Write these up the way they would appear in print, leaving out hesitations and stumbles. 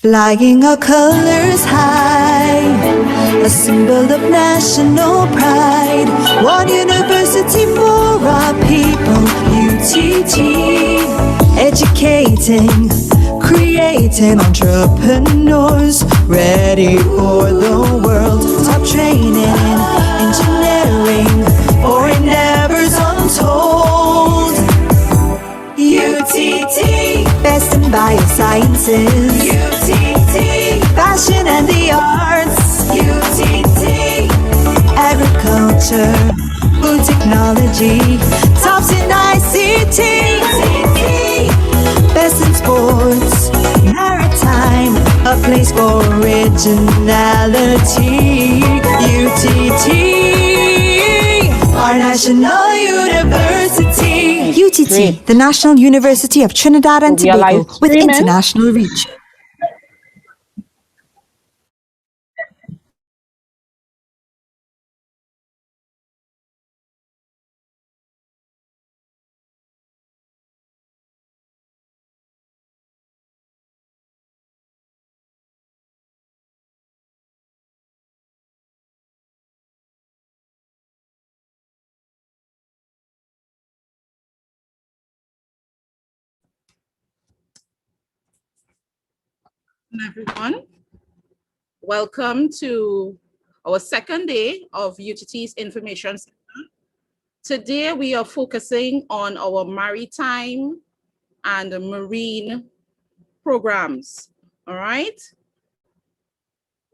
Flying our colors high, a symbol of national pride. One university for our people, UTT. Educating, creating entrepreneurs, ready for the world. Top training in engineering, for endeavors untold. UTT, best in biosciences. UTT, fashion and the arts. UTT, agriculture, food technology, tops in ICT. UTT, best in sports, maritime, a place for originality. UTT, our national university. UTT, the National University of Trinidad and Tobago, with international reach. Everyone, welcome to our second day of UTT's Information Center. Today we are focusing on our maritime and marine programs. All right.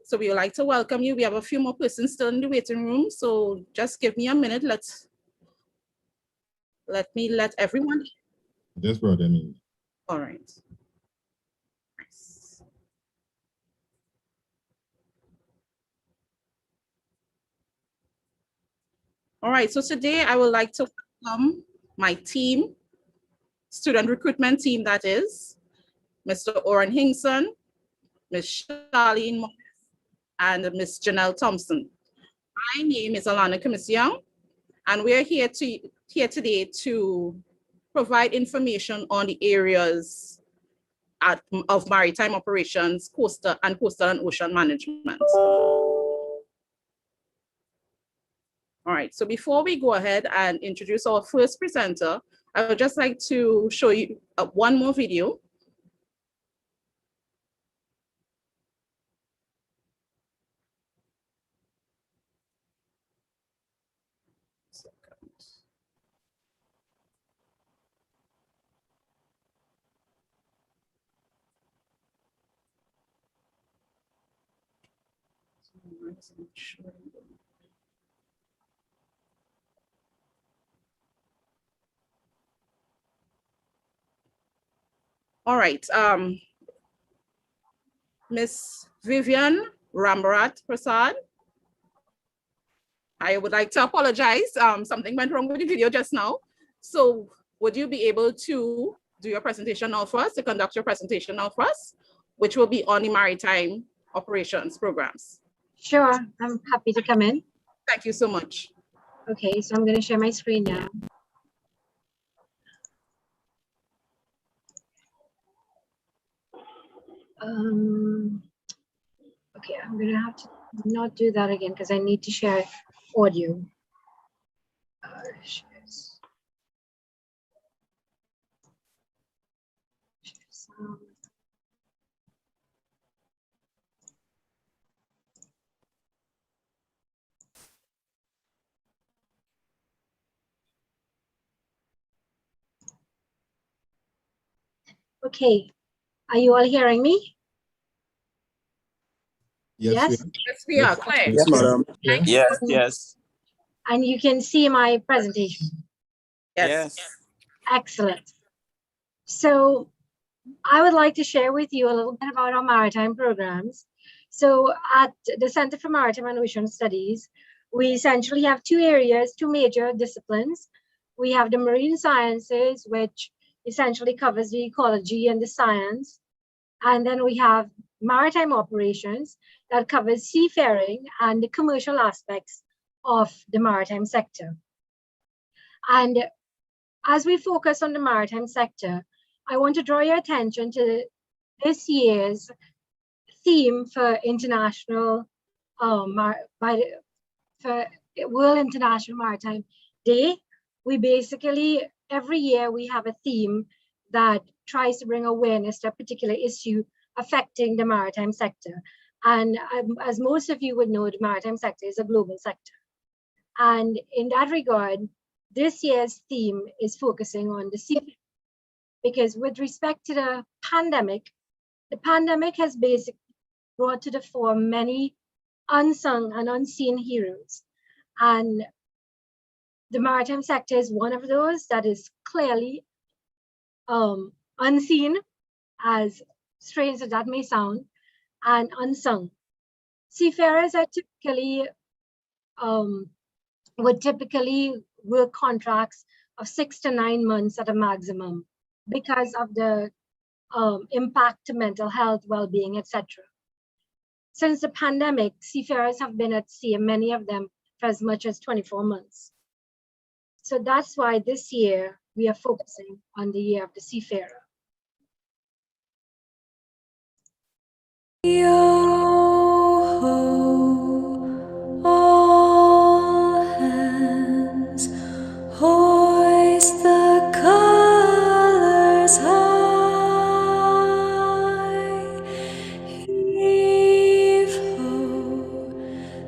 So we would like to welcome you. We have a few more persons still in the waiting room, so just give me a minute. Let me let everyone. That's what I mean. All right. All right, so today I would like to welcome my team, student recruitment team, that is, Mr. Oren Hingson, Ms. Charlene Morris, and Ms. Janelle Thompson. My name is Alana Kamisyang, and we're here today to provide information on the areas of maritime operations, coastal and ocean management. All right, so before we go ahead and introduce our first presenter, I would just like to show you one more video. All right, Ms. Vivian Rambarat Prasad. I would like to apologize. Something went wrong with the video just now. So would you be able to do your presentation now for us, to conduct your presentation now for us, which will be on the maritime operations programs? Sure, I'm happy to come in. Thank you so much. Okay, so I'm going to share my screen now. Okay, I'm going to have to not do that again because I need to share audio. Okay, are you all hearing me? Yes. Yes, we are. Claire. Yes, madam. Yes, yes. And you can see my presentation. Yes. Excellent. So I would like to share with you a little bit about our maritime programs. So at the Center for Maritime and Ocean Studies, we essentially have two areas, two major disciplines. We have the marine sciences, which essentially covers the ecology and the science. And then we have maritime operations that covers seafaring and the commercial aspects of the maritime sector. And as we focus on the maritime sector, I want to draw your attention to this year's theme for international, for World International Maritime Day. We basically, every year we have a theme that tries to bring awareness to a particular issue affecting the maritime sector. And as most of you would know, the maritime sector is a global sector. And in that regard, this year's theme is focusing on the sea, because with respect to the pandemic has basically brought to the fore many unsung and unseen heroes. And the maritime sector is one of those that is clearly unseen, as strange as that may sound, and unsung. Seafarers are typically would typically work contracts of 6 to 9 months at a maximum because of the impact to mental health, well-being, etc. Since the pandemic, seafarers have been at sea, many of them for as much as 24 months. So that's why this year we are focusing on the year of the seafarer. Yo-ho, all hands, hoist the colors high, heave-ho,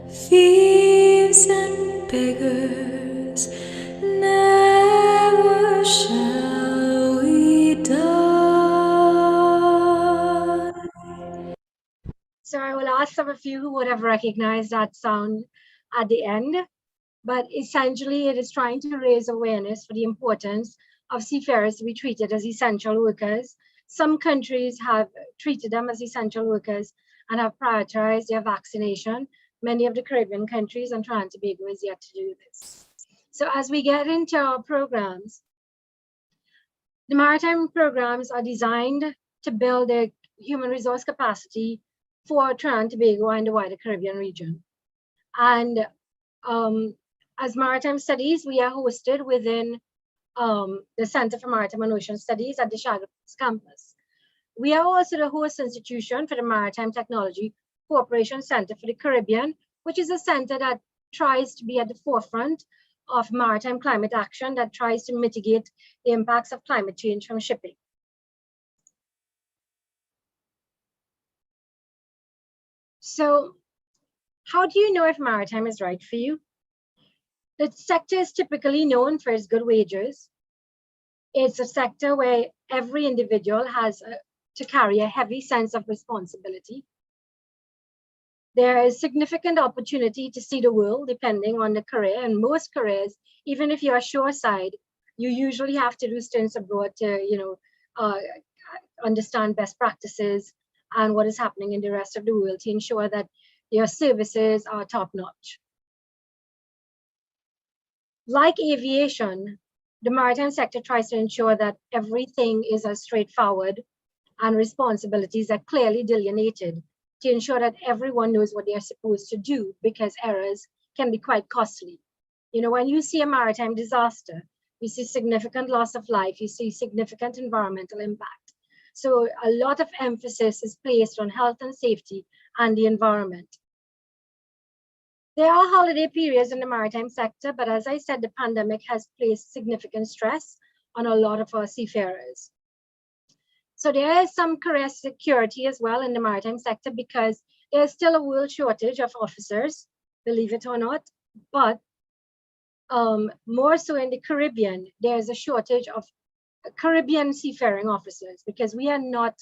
thieves and beggars, never shall we die. So I will ask some of you who would have recognized that sound at the end, but essentially it is trying to raise awareness for the importance of seafarers to be treated as essential workers. Some countries have treated them as essential workers and have prioritized their vaccination. Many of the Caribbean countries and Trinidad and Tobago is yet to do this. So as we get into our programs, the maritime programs are designed to build the human resource capacity for Trinidad and Tobago and the wider Caribbean region. And as maritime studies, we are hosted within the Center for Maritime and Ocean Studies at the Chicago campus. We are also the host institution for the Maritime Technology Cooperation Center for the Caribbean, which is a center that tries to be at the forefront of maritime climate action that tries to mitigate the impacts of climate change from shipping. So how do you know if maritime is right for you? The sector is typically known for its good wages. It's a sector where every individual has to carry a heavy sense of responsibility. There is significant opportunity to see the world depending on the career, and most careers, even if you're shoreside, you usually have to do stints abroad to, understand best practices and what is happening in the rest of the world to ensure that your services are top-notch. Like aviation, the maritime sector tries to ensure that everything is as straightforward and responsibilities are clearly delineated to ensure that everyone knows what they are supposed to do, because errors can be quite costly. You know, when you see a maritime disaster, you see significant loss of life, you see significant environmental impact. So a lot of emphasis is placed on health and safety and the environment. There are holiday periods in the maritime sector, but as I said, the pandemic has placed significant stress on a lot of our seafarers. So there is some career security as well in the maritime sector, because there's still a world shortage of officers, believe it or not, but more so in the Caribbean, there's a shortage of Caribbean seafaring officers, because we are not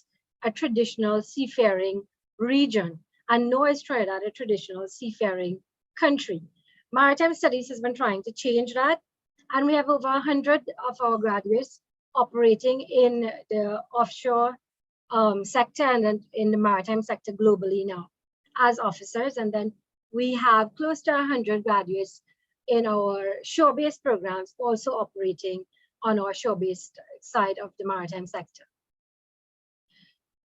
a traditional seafaring region, and nor is Trinidad a traditional seafaring country. Maritime Studies has been trying to change that, and we have over 100 of our graduates operating in the offshore sector and in the maritime sector globally now as officers. And then we have close to 100 graduates in our shore-based programs also operating on our shore-based side of the maritime sector.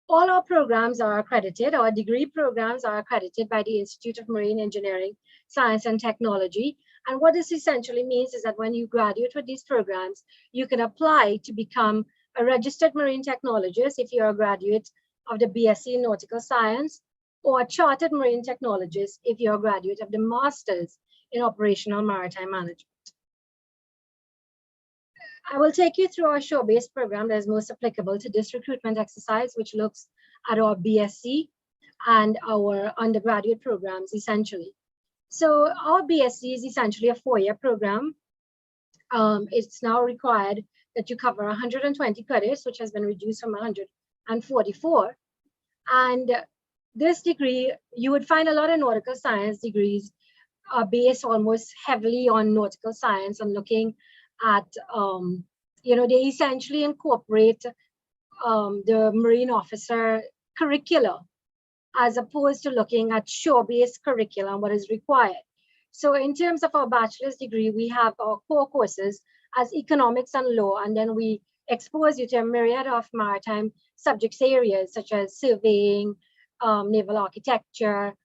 All our programs are accredited. Our degree programs are accredited by the Institute of Marine Engineering, Science and Technology. And what this essentially means is that when you graduate with these programs, you can apply to become a registered marine technologist if you're a graduate of the BSc Nautical Science, or Chartered Marine Technologist if you're a graduate of the Masters in Operational Maritime Management. I will take you through our shore-based program that is most applicable to this recruitment exercise, which looks at our BSc and our undergraduate programs essentially. So our BSc is essentially a 4-year program. It's now required that you cover 120 credits, which has been reduced from 144. And this degree, you would find a lot of nautical science degrees are based almost heavily on nautical science and looking at, they essentially incorporate the marine officer curricula as opposed to looking at shore-based curriculum, what is required. So in terms of our bachelor's degree, we have our core courses as economics and law, and then we expose you to a myriad of maritime subjects areas such as surveying, naval architecture,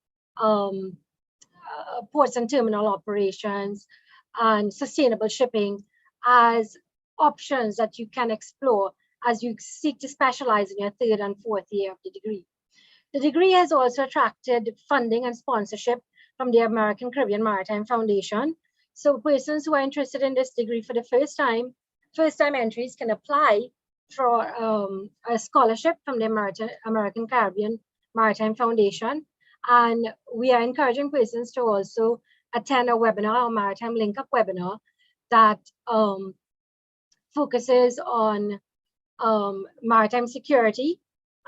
ports and terminal operations, and sustainable shipping as options that you can explore as you seek to specialize in your 3rd and 4th year of the degree. The degree has also attracted funding and sponsorship from the American Caribbean Maritime Foundation. So persons who are interested in this degree for the first time entries can apply for a scholarship from the American Caribbean Maritime Foundation. And we are encouraging persons to also attend a webinar, a Maritime Link Up webinar that focuses on maritime security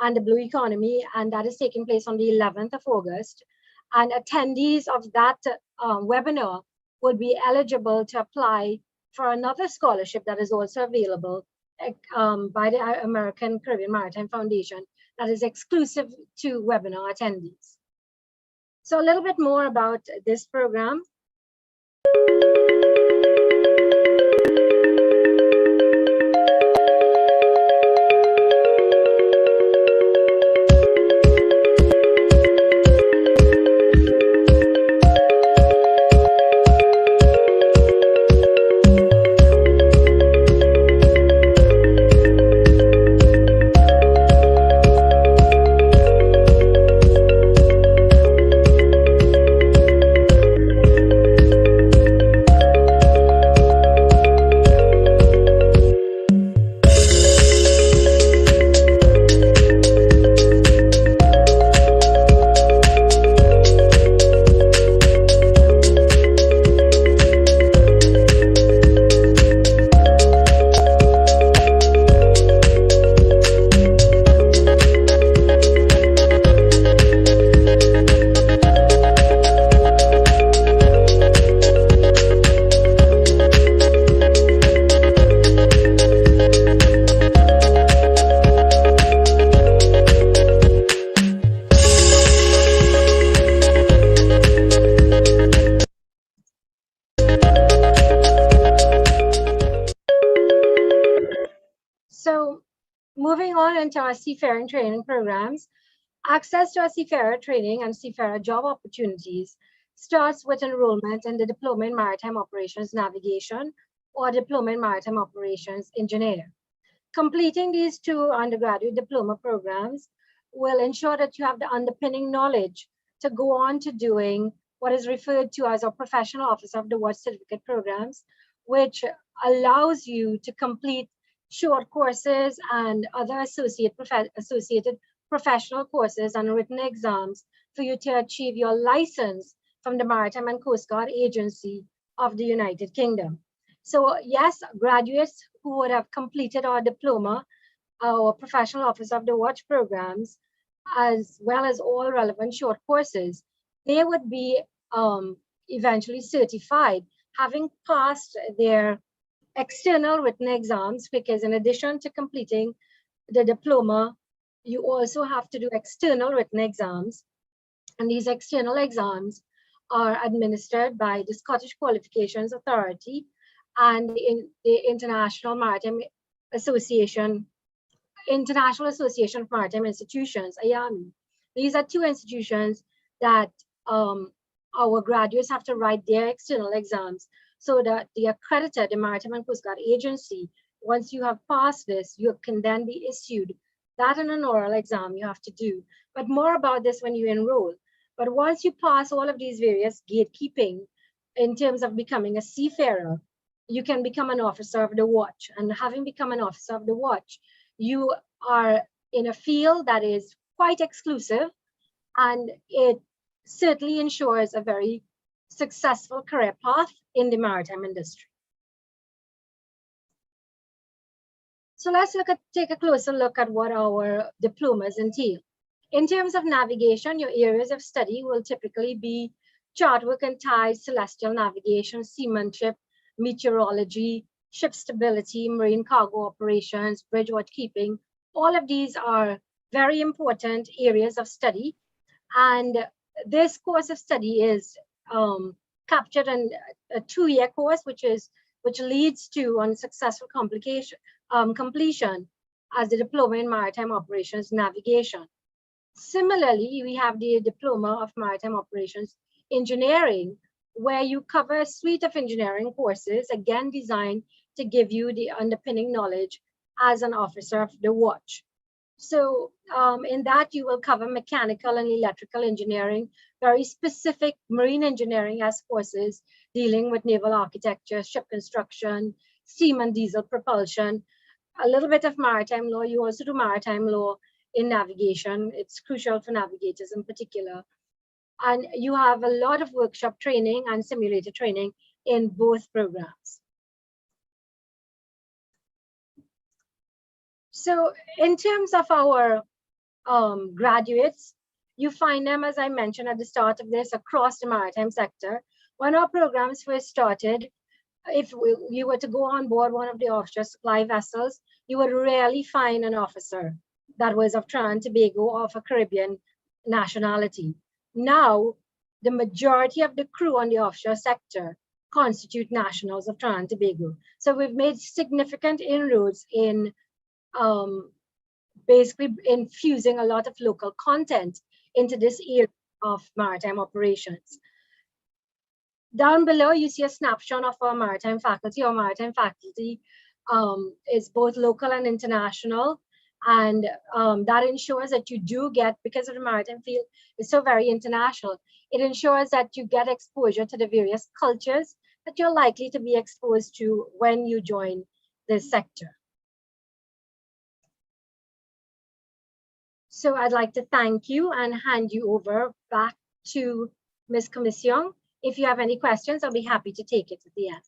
and the blue economy, and that is taking place on the 11th of August. And attendees of that webinar would be eligible to apply for another scholarship that is also available by the American Caribbean Maritime Foundation that is exclusive to webinar attendees. So a little bit more about this program. So moving on into our seafaring training programs, access to our seafarer training and seafarer job opportunities starts with enrollment in the Diploma in Maritime Operations Navigation or Diploma in Maritime Operations Engineer. Completing these 2 undergraduate diploma programs will ensure that you have the underpinning knowledge to go on to doing what is referred to as our Professional Officer of the Watch Certificate programs, which allows you to complete short courses and other associated professional courses and written exams for you to achieve your license from the Maritime and Coast Guard Agency of the United Kingdom. So yes, graduates who would have completed our diploma, our Professional Officer of the Watch programs, as well as all relevant short courses, they would be eventually certified, having passed their external written exams, because in addition to completing the diploma, you also have to do external written exams. And these external exams are administered by the Scottish Qualifications Authority and the International Association of Maritime Institutions, IAMI. These are 2 institutions that our graduates have to write their external exams, so that the accreditor, the Maritime and Coast Guard Agency, once you have passed this, you can then be issued That and an oral exam you have to do. But more about this when you enroll. But once you pass all of these various gatekeeping in terms of becoming a seafarer, you can become an officer of the watch. And having become an officer of the watch, you are in a field that is quite exclusive, and it certainly ensures a very successful career path in the maritime industry. So let's take a closer look at what our diplomas entail. In terms of navigation, your areas of study will typically be chart work and tides, celestial navigation, seamanship, meteorology, ship stability, marine cargo operations, bridge watch keeping. All of these are very important areas of study. And this course of study is captured in a 2-year course, which leads to unsuccessful completion as the Diploma in Maritime Operations Navigation. Similarly, we have the Diploma of Maritime Operations Engineering, where you cover a suite of engineering courses, again designed to give you the underpinning knowledge as an officer of the watch. So in that, you will cover mechanical and electrical engineering, very specific marine engineering as courses dealing with naval architecture, ship construction, steam and diesel propulsion, a little bit of maritime law. You also do maritime law in navigation. It's crucial for navigators in particular. And you have a lot of workshop training and simulator training in both programs. So in terms of our graduates, you find them, as I mentioned at the start of this, across the maritime sector. When our programs first started, if you were to go on board one of the offshore supply vessels, you would rarely find an officer that was of Trinidad and Tobago or of a Caribbean nationality. Now, the majority of the crew on the offshore sector constitute nationals of Trinidad and Tobago. So we've made significant inroads in basically infusing a lot of local content into this area of maritime operations. Down below, you see a snapshot of our maritime faculty. Our maritime faculty is both local and international. And that ensures that you do get, because of the maritime field is so very international, it ensures that you get exposure to the various cultures that you're likely to be exposed to when you join this sector. So I'd like to thank you and hand you over back to Ms. Commission. If you have any questions, I'll be happy to take it at the end.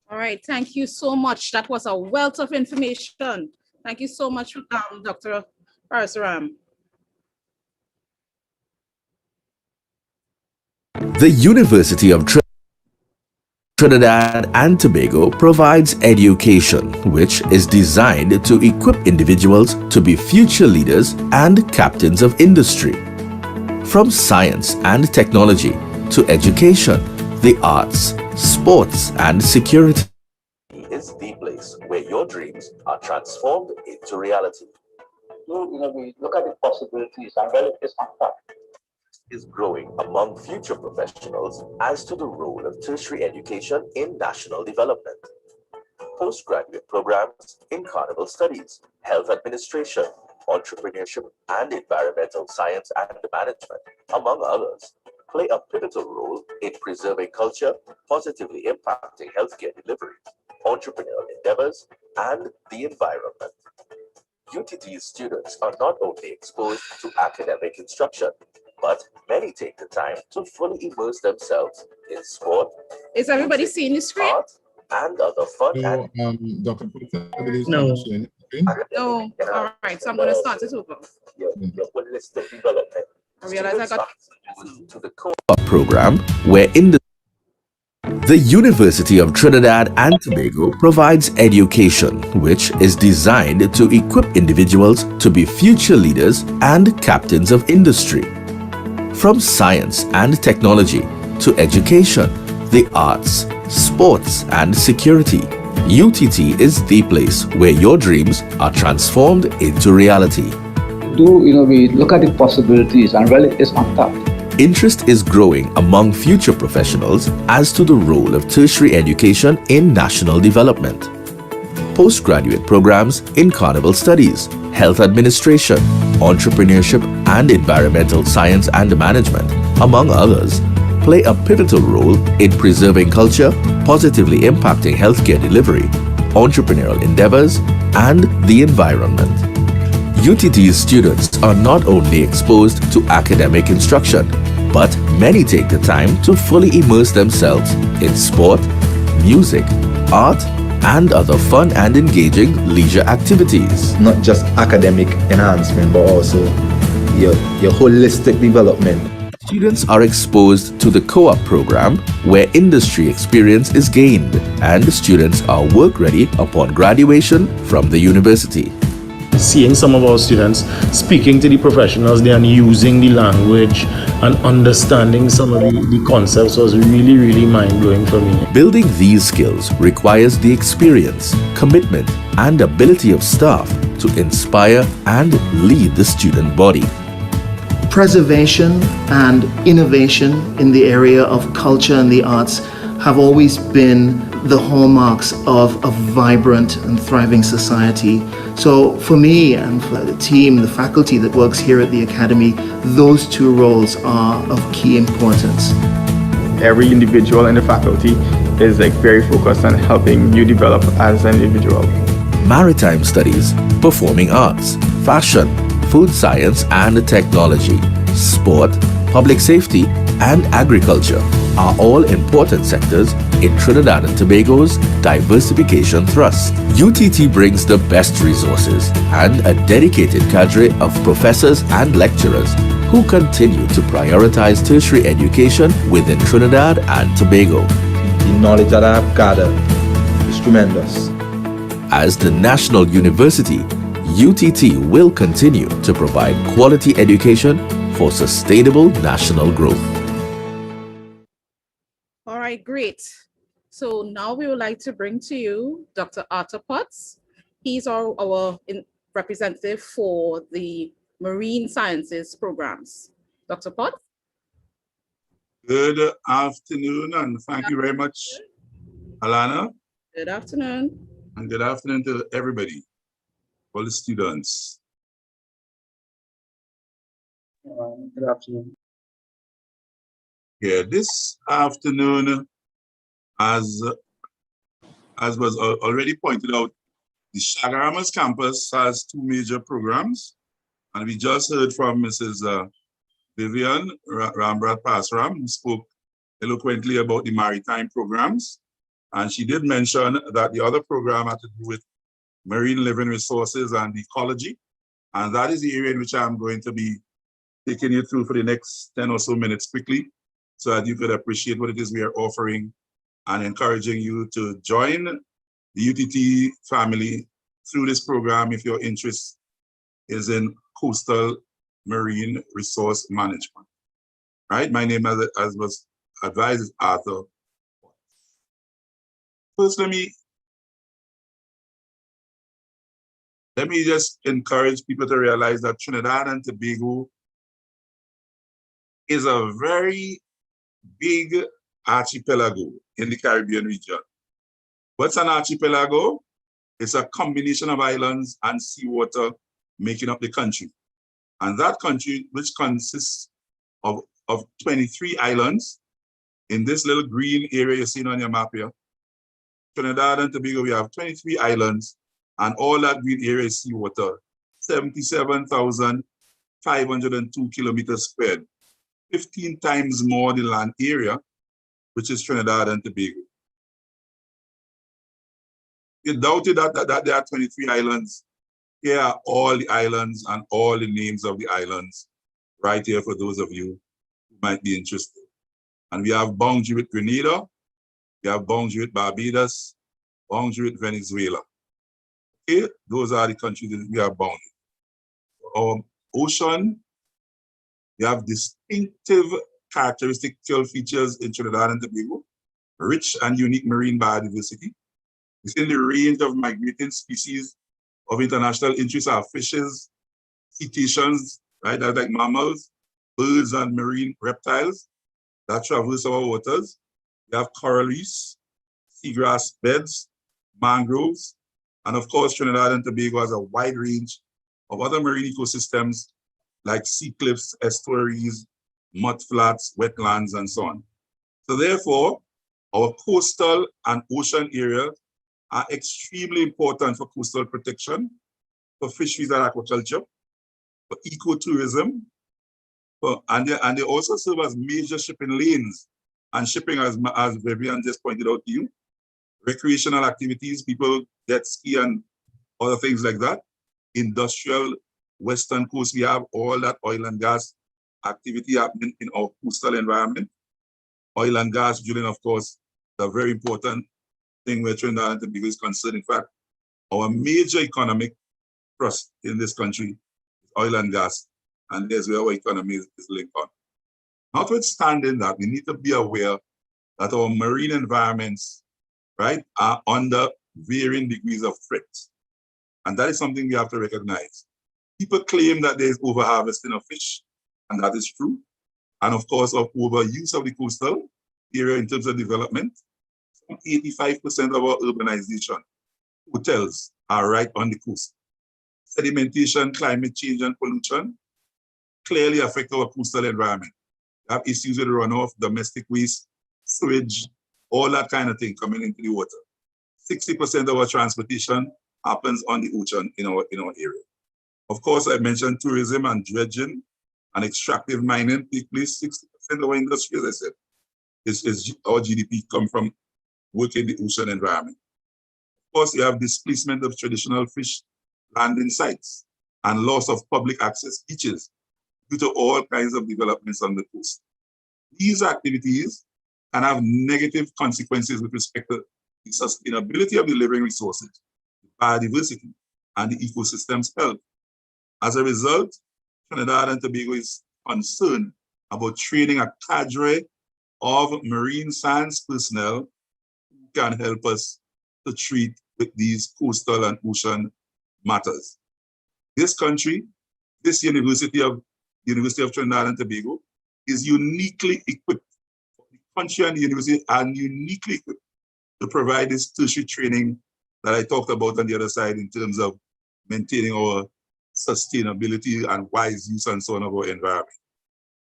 All right, thank you so much. That was a wealth of information. Thank you so much, Dr. Parasaram. The University of Trinidad and Tobago provides education which is designed to equip individuals to be future leaders and captains of industry. From science and technology to education, the arts, sports and security is the place where your dreams are transformed into reality. We look at the possibilities and well, it is untapped. Is growing among future professionals as to the role of tertiary education in national development. Postgraduate programs in carnival studies, health administration, entrepreneurship and environmental science and management, among others, play a pivotal role in preserving culture, positively impacting healthcare delivery, entrepreneurial endeavors, and the environment. UTT's students are not only exposed to academic instruction, but many take the time to fully immerse themselves in sport. Is everybody seeing the screen? Art, and other fun. So, Dr. Putz, I believe No. sharing the screen. No. All right, so I'm going to start it over. Your holistic development. I realize I got to the co-op program, where in the University of Trinidad and Tobago provides education which is designed to equip individuals to be future leaders and captains of industry. From science and technology to education, the arts, sports and security, UTT is the place where your dreams are transformed into reality. We look at the possibilities and well, it is untapped. Interest is growing among future professionals as to the role of tertiary education in national development. Postgraduate programs in carnival studies, health administration, entrepreneurship and environmental science and management, among others, play a pivotal role in preserving culture, positively impacting healthcare delivery, entrepreneurial endeavors, and the environment. UTT's students are not only exposed to academic instruction, but many take the time to fully immerse themselves in sport, music, art, and other fun and engaging leisure activities. Not just academic enhancement, but also your holistic development. Students are exposed to the co-op program where industry experience is gained and students are work ready upon graduation from the university. Seeing some of our students speaking to the professionals there and using the language and understanding some of the concepts was really, really mind-blowing for me. Building these skills requires the experience, commitment, and ability of staff to inspire and lead the student body. Preservation and innovation in the area of culture and the arts have always been the hallmarks of a vibrant and thriving society. So for me and for the team, the faculty that works here at the Academy, those two roles are of key importance. Every individual in the faculty is very focused on helping you develop as an individual. Maritime studies, performing arts, fashion, food science and technology, sport, public safety, and agriculture are all important sectors in Trinidad and Tobago's diversification thrust. UTT brings the best resources and a dedicated cadre of professors and lecturers who continue to prioritize tertiary education within Trinidad and Tobago. The knowledge that I have gathered is tremendous. As the national university, UTT will continue to provide quality education for sustainable national growth. All right, great. So now we would like to bring to you Dr. Arthur Potts. He's our representative for the Marine Sciences programs. Dr. Potts? Good afternoon, and thank you very much, Alana. Good afternoon. And good afternoon to everybody, all the students. Good afternoon. Yeah, this afternoon, as was already pointed out, the Chaguaramas campus has two major programs, and we just heard from Mrs. Vivian Rambrat Pasram, who spoke eloquently about the maritime programs, and she did mention that the other program had to do with marine living resources and ecology, and that is the area in which I'm going to be taking you through for the next 10 or so minutes quickly, so that you could appreciate what it is we are offering and encouraging you to join the UTT family through this program if your interest is in coastal marine resource management. Right? My name, as was advised, is Arthur. First, let me just encourage people to realize that Trinidad and Tobago is a very big archipelago in the Caribbean region. What's an archipelago? It's a combination of islands and seawater making up the country. And that country, which consists of 23 islands, in this little green area you're seeing on your map here, Trinidad and Tobago, we have 23 islands, and all that green area is seawater, 77,502 kilometers squared, 15 times more the land area, which is Trinidad and Tobago. You doubted that there are 23 islands. Here are all the islands and all the names of the islands right here for those of you who might be interested. And we have boundary with Grenada, we have boundary with Barbados, boundary with Venezuela. Okay, those are the countries that we are bounded. Ocean, we have distinctive characteristic features in Trinidad and Tobago, rich and unique marine biodiversity. Within the range of migrating species of international interest are fishes, cetaceans, right? That's like mammals, birds and marine reptiles that traverse our waters. We have coral reefs, seagrass beds, mangroves, and of course, Trinidad and Tobago has a wide range of other marine ecosystems like sea cliffs, estuaries, mudflats, wetlands, and so on. So therefore, our coastal and ocean areas are extremely important for coastal protection, for fisheries and aquaculture, for ecotourism, and they also serve as major shipping lanes and shipping, as Vivian just pointed out to you. Recreational activities, people jet ski and other things like that. Industrial, western coast, we have all that oil and gas activity happening in our coastal environment. Oil and gas drilling, of course, is a very important thing where Trinidad and Tobago is concerned. In fact, our major economic thrust in this country is oil and gas, and there's where our economy is linked on. Notwithstanding that, we need to be aware that our marine environments, right, are under varying degrees of threat. And that is something we have to recognize. People claim that there is overharvesting of fish, and that is true. And of course, of overuse of the coastal area in terms of development. 85% of our urbanization, hotels are right on the coast. Sedimentation, climate change, and pollution clearly affect our coastal environment. We have issues with runoff, domestic waste, sewage, all that kind of thing coming into the water. 60% of our transportation happens on the ocean in our area. Of course, I mentioned tourism and dredging and extractive mining take place. 60% of our industry, as I said, is our GDP come from work in the ocean environment. Of course, you have displacement of traditional fish landing sites and loss of public access beaches due to all kinds of developments on the coast. These activities can have negative consequences with respect to the sustainability of the living resources, biodiversity, and the ecosystem's health. As a result, Trinidad and Tobago is concerned about training a cadre of marine science personnel who can help us to treat with these coastal and ocean matters. This country, this University of Trinidad and Tobago, is uniquely equipped. The country and the university are uniquely equipped to provide this tertiary training that I talked about on the other side in terms of maintaining our sustainability and wise use and so on of our environment.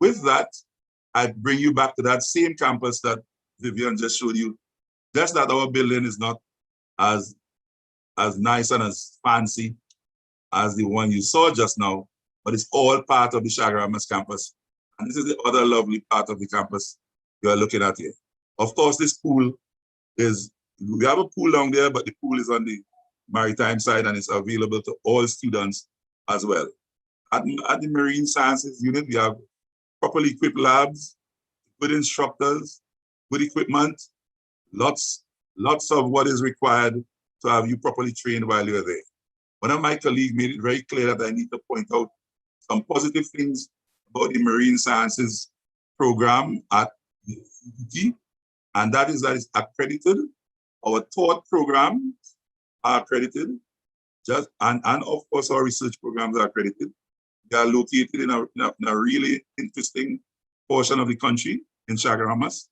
With that, I bring you back to that same campus that Vivian just showed you. Just that our building is not as nice and as fancy as the one you saw just now, but it's all part of the Chaguaramas campus. And this is the other lovely part of the campus you are looking at here. Of course, this pool is, we have a pool down there, but the pool is on the maritime side and it's available to all students as well. At the Marine Sciences unit, we have properly equipped labs, good instructors, good equipment, lots of what is required to have you properly trained while you're there. One of my colleagues made it very clear that I need to point out some positive things about the Marine Sciences program at the CPT, and that is accredited. Our taught programs are accredited, and of course our research programs are accredited. They are located in a really interesting portion of the country in Chaguaramas,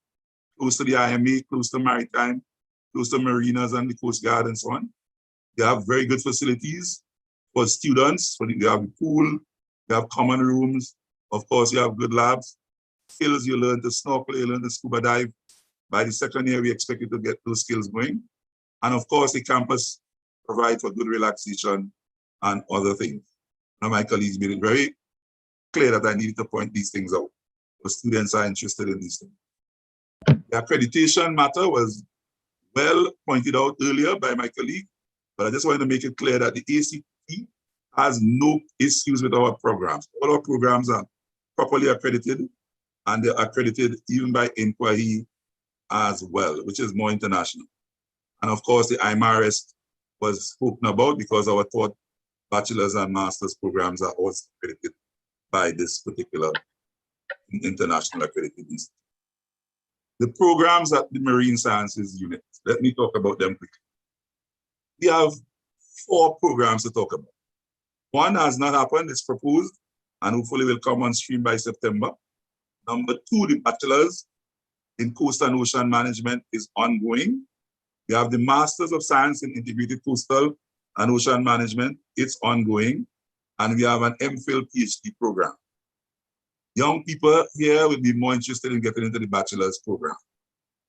close to the IMA, close to maritime, close to marinas and the Coast Guard and so on. They have very good facilities for students. You have a pool, you have common rooms. Of course, you have good labs. Skills, you learn to snorkel, you learn to scuba dive. By the second year, we expect you to get those skills going. And of course, the campus provides for good relaxation and other things. Now, my colleagues made it very clear that I needed to point these things out. The students are interested in these things. The accreditation matter was well pointed out earlier by my colleague, but I just wanted to make it clear that the ACT has no issues with our programs. All our programs are properly accredited, and they're accredited even by inquiry as well, which is more international. And of course, the IMRS was spoken about because our taught bachelor's and master's programs are also accredited by this particular international accredited institute. The programs at the Marine Sciences unit, let me talk about them quickly. We have 4 programs to talk about. One has not happened, it's proposed, and hopefully will come on stream by September. Number 2, the bachelor's in Coastal and Ocean Management is ongoing. We have the Masters of Science in Integrated Coastal and Ocean Management. It's ongoing. And we have an MPhil PhD program. Young people here will be more interested in getting into the bachelor's program.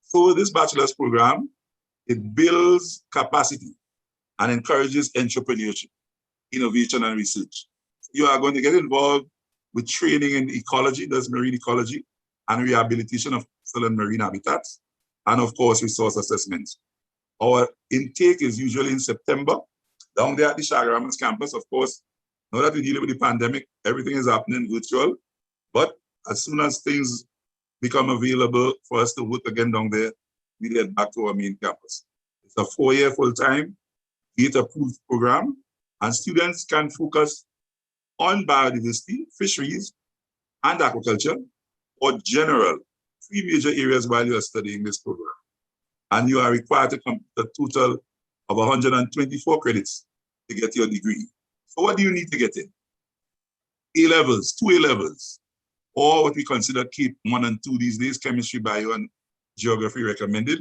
So this bachelor's program, it builds capacity and encourages entrepreneurship, innovation, and research. You are going to get involved with training in ecology, that's marine ecology, and rehabilitation of coastal and marine habitats, and of course, resource assessments. Our intake is usually in September, down there at the Chaguaramas campus. Of course, now that we're dealing with the pandemic, everything is happening virtual, but as soon as things become available for us to work again down there, we get back to our main campus. It's a 4-year full-time, GATE-approved program, and students can focus on biodiversity, fisheries, and aquaculture, or general, 3 major areas while you are studying this program. And you are required to complete a total of 124 credits to get your degree. So what do you need to get in? A-levels, 2 A-levels, or what we consider CAPE 1 and 2 these days, chemistry, bio, and geography recommended,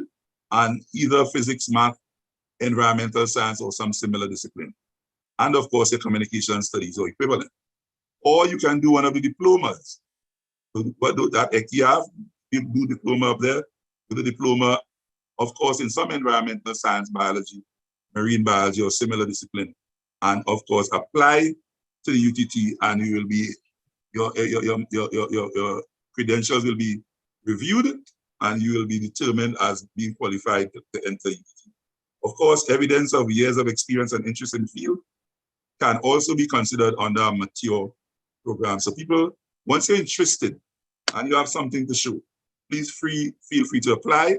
and either physics, math, environmental science, or some similar discipline. And of course, your communication studies or equivalent. Or you can do one of the diplomas. So what do that ECIAF, you do diploma up there, do the diploma, of course, in some environmental science, biology, marine biology, or similar discipline. And of course, apply to the UTT, and you will be, your credentials will be reviewed, and you will be determined as being qualified to enter UTT. Of course, evidence of years of experience and interest in the field can also be considered under a mature program. So people, once you're interested and you have something to show, please feel free to apply.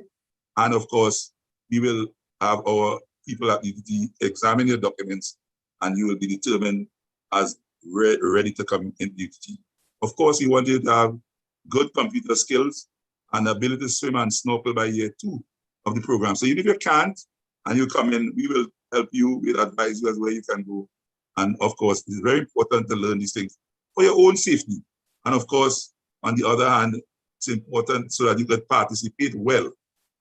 And of course, we will have our people at UTT examine your documents, and you will be determined as ready to come in UTT. Of course, we want you to have good computer skills and ability to swim and snorkel by year 2 of the program. So even if you can't and you come in, we will help you, we'll advise you as where you can go. And of course, it's very important to learn these things for your own safety. And of course, on the other hand, it's important so that you can participate well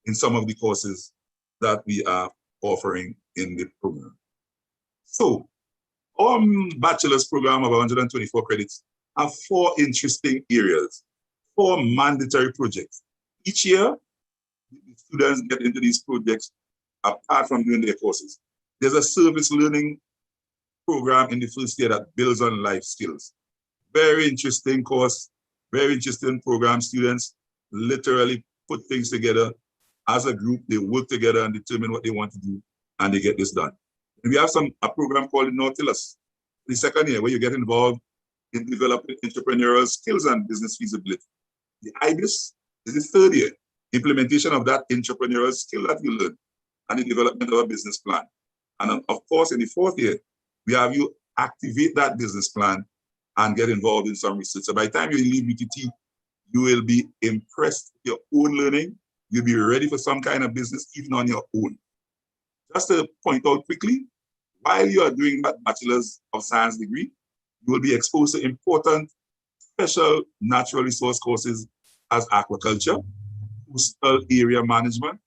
in some of the courses that we are offering in the program. So our bachelor's program of 124 credits have 4 interesting areas, 4 mandatory projects. Each year, the students get into these projects apart from doing their courses. There's a service learning program in the first year that builds on life skills. Very interesting course, very interesting program. Students literally put things together as a group. They work together and determine what they want to do, and they get this done. And we have a program called Nautilus, the second year, where you get involved in developing entrepreneurial skills and business feasibility. The IBIS is the 3rd year, implementation of that entrepreneurial skill that you learn and the development of a business plan. And of course, in the 4th year, we have you activate that business plan and get involved in some research. So by the time you leave UTT, you will be impressed with your own learning. You'll be ready for some kind of business, even on your own. Just to point out quickly, while you are doing that Bachelor's of Science degree, you will be exposed to important special natural resource courses as aquaculture, coastal area management,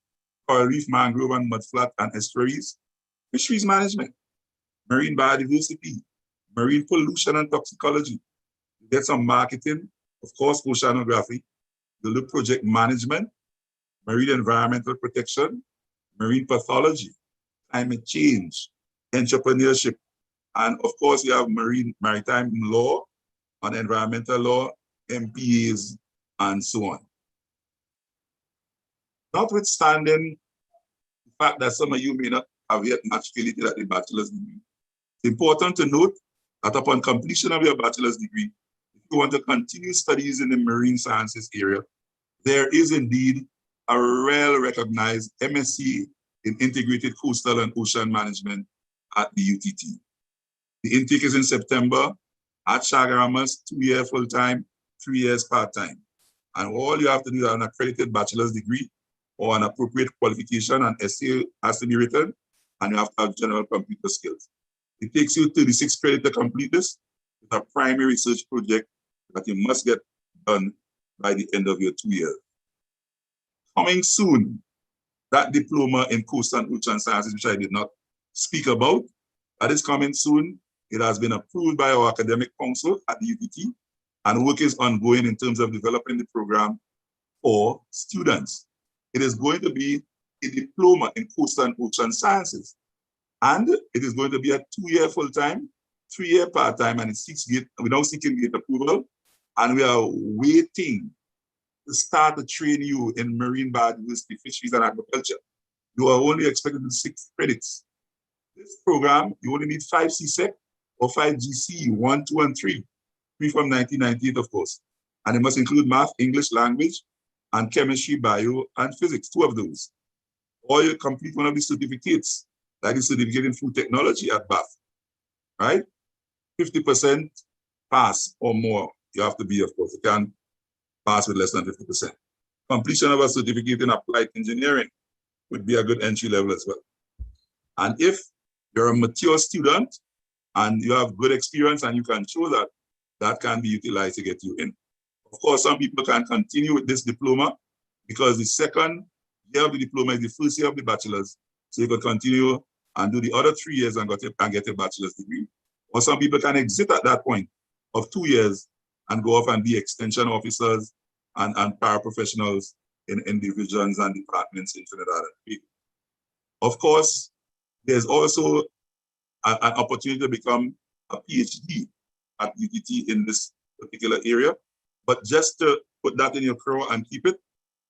coral reef, mangrove and mudflat and estuaries, fisheries management, marine biodiversity, marine pollution and toxicology. You get some marketing, of course, oceanography, you do project management, marine environmental protection, marine pathology, climate change, entrepreneurship, and of course, you have maritime law and environmental law, MPAs, and so on. Notwithstanding the fact that some of you may not have yet matriculated at the bachelor's degree, it's important to note that upon completion of your bachelor's degree, if you want to continue studies in the marine sciences area, there is indeed a well-recognized MSc in Integrated Coastal and Ocean Management at the UTT. The intake is in September at Chaguaramas, 2-year full-time, 3 years part-time. And all you have to do is an accredited bachelor's degree or an appropriate qualification, and essay has to be written, and you have to have general computer skills. It takes you 36 credits to complete this. a primary research project that you must get done by the end of your 2 years. Coming soon, that diploma in coast and ocean sciences, which I did not speak about, that is coming soon. It has been approved by our academic council at the UTT, and work is ongoing in terms of developing the program for students. It is going to be a diploma in coast and ocean sciences, and it is going to be a 2-year full-time, 3-year part-time, and we're now seeking gate approval, and we are waiting to start to train you in marine biodiversity, fisheries, and agriculture. You are only expected to 6 credits. This program, you only need 5 CSEC or 5 GC, 1, 2, and 3. 3 from 1998, of course. And it must include math, English language, and chemistry, bio, and physics, 2 of those. Or you complete one of the certificates, like the certificate in food technology at Bath, right? 50% pass or more. You have to be, of course. You can't pass with less than 50%. Completion of a certificate in applied engineering would be a good entry level as well. And if you're a mature student and you have good experience and you can show that, that can be utilized to get you in. Of course, some people can continue with this diploma because the second year of the diploma is the first year of the bachelor's. So you can continue and do the other 3 years and get a bachelor's degree. Or some people can exit at that point of 2 years and go off and be extension officers and paraprofessionals in divisions and departments in Trinidad and Tobago. Of course, there's also an opportunity to become a PhD at UTT in this particular area, but just to put that in your craw and keep it,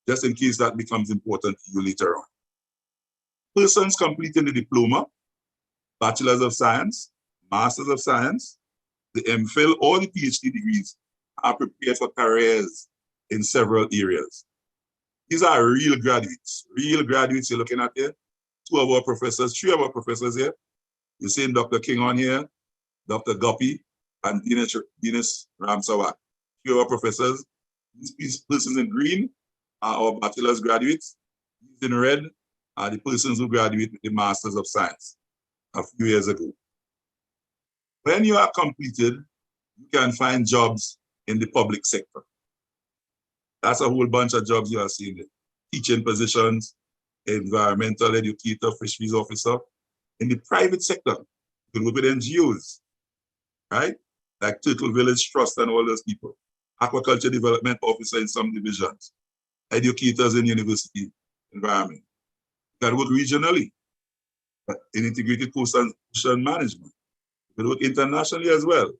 just in case that becomes important to you later on. Persons completing the diploma, Bachelor's of Science, Master's of Science, the MPhil or the PhD degrees are prepared for careers in several areas. These are real graduates you're looking at here. 2 of our professors, 3 of our professors here. You're seeing Dr. King on here, Dr. Guppy, and Dinesh Ramsawat. 3 of our professors. These persons in green are our bachelor's graduates. These in red are the persons who graduated with the Masters of Science a few years ago. When you are completed, you can find jobs in the public sector. That's a whole bunch of jobs you are seeing there. Teaching positions, environmental educator, fisheries officer. In the private sector, you can work with NGOs, right? Like Turtle Village Trust and all those people. Aquaculture development officer in some divisions. Educators in university environment. You can work regionally in integrated coast and ocean management. You can work internationally as well,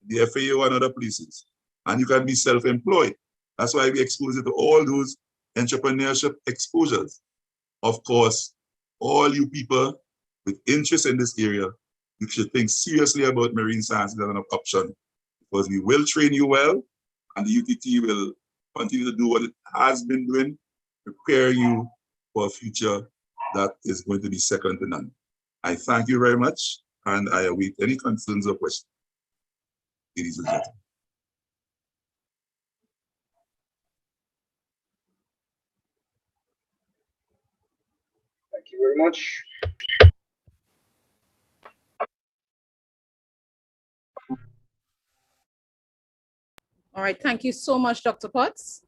the FAO and other places. And you can be self-employed. That's why we expose you to all those entrepreneurship exposures. Of course, all you people with interest in this area, you should think seriously about marine science as an option, because we will train you well, and the UTT will continue to do what it has been doing, prepare you for a future that is going to be second to none. I thank you very much, and I await any concerns or questions. Ladies and gentlemen. Thank you very much. All right, thank you so much, Dr. Potts.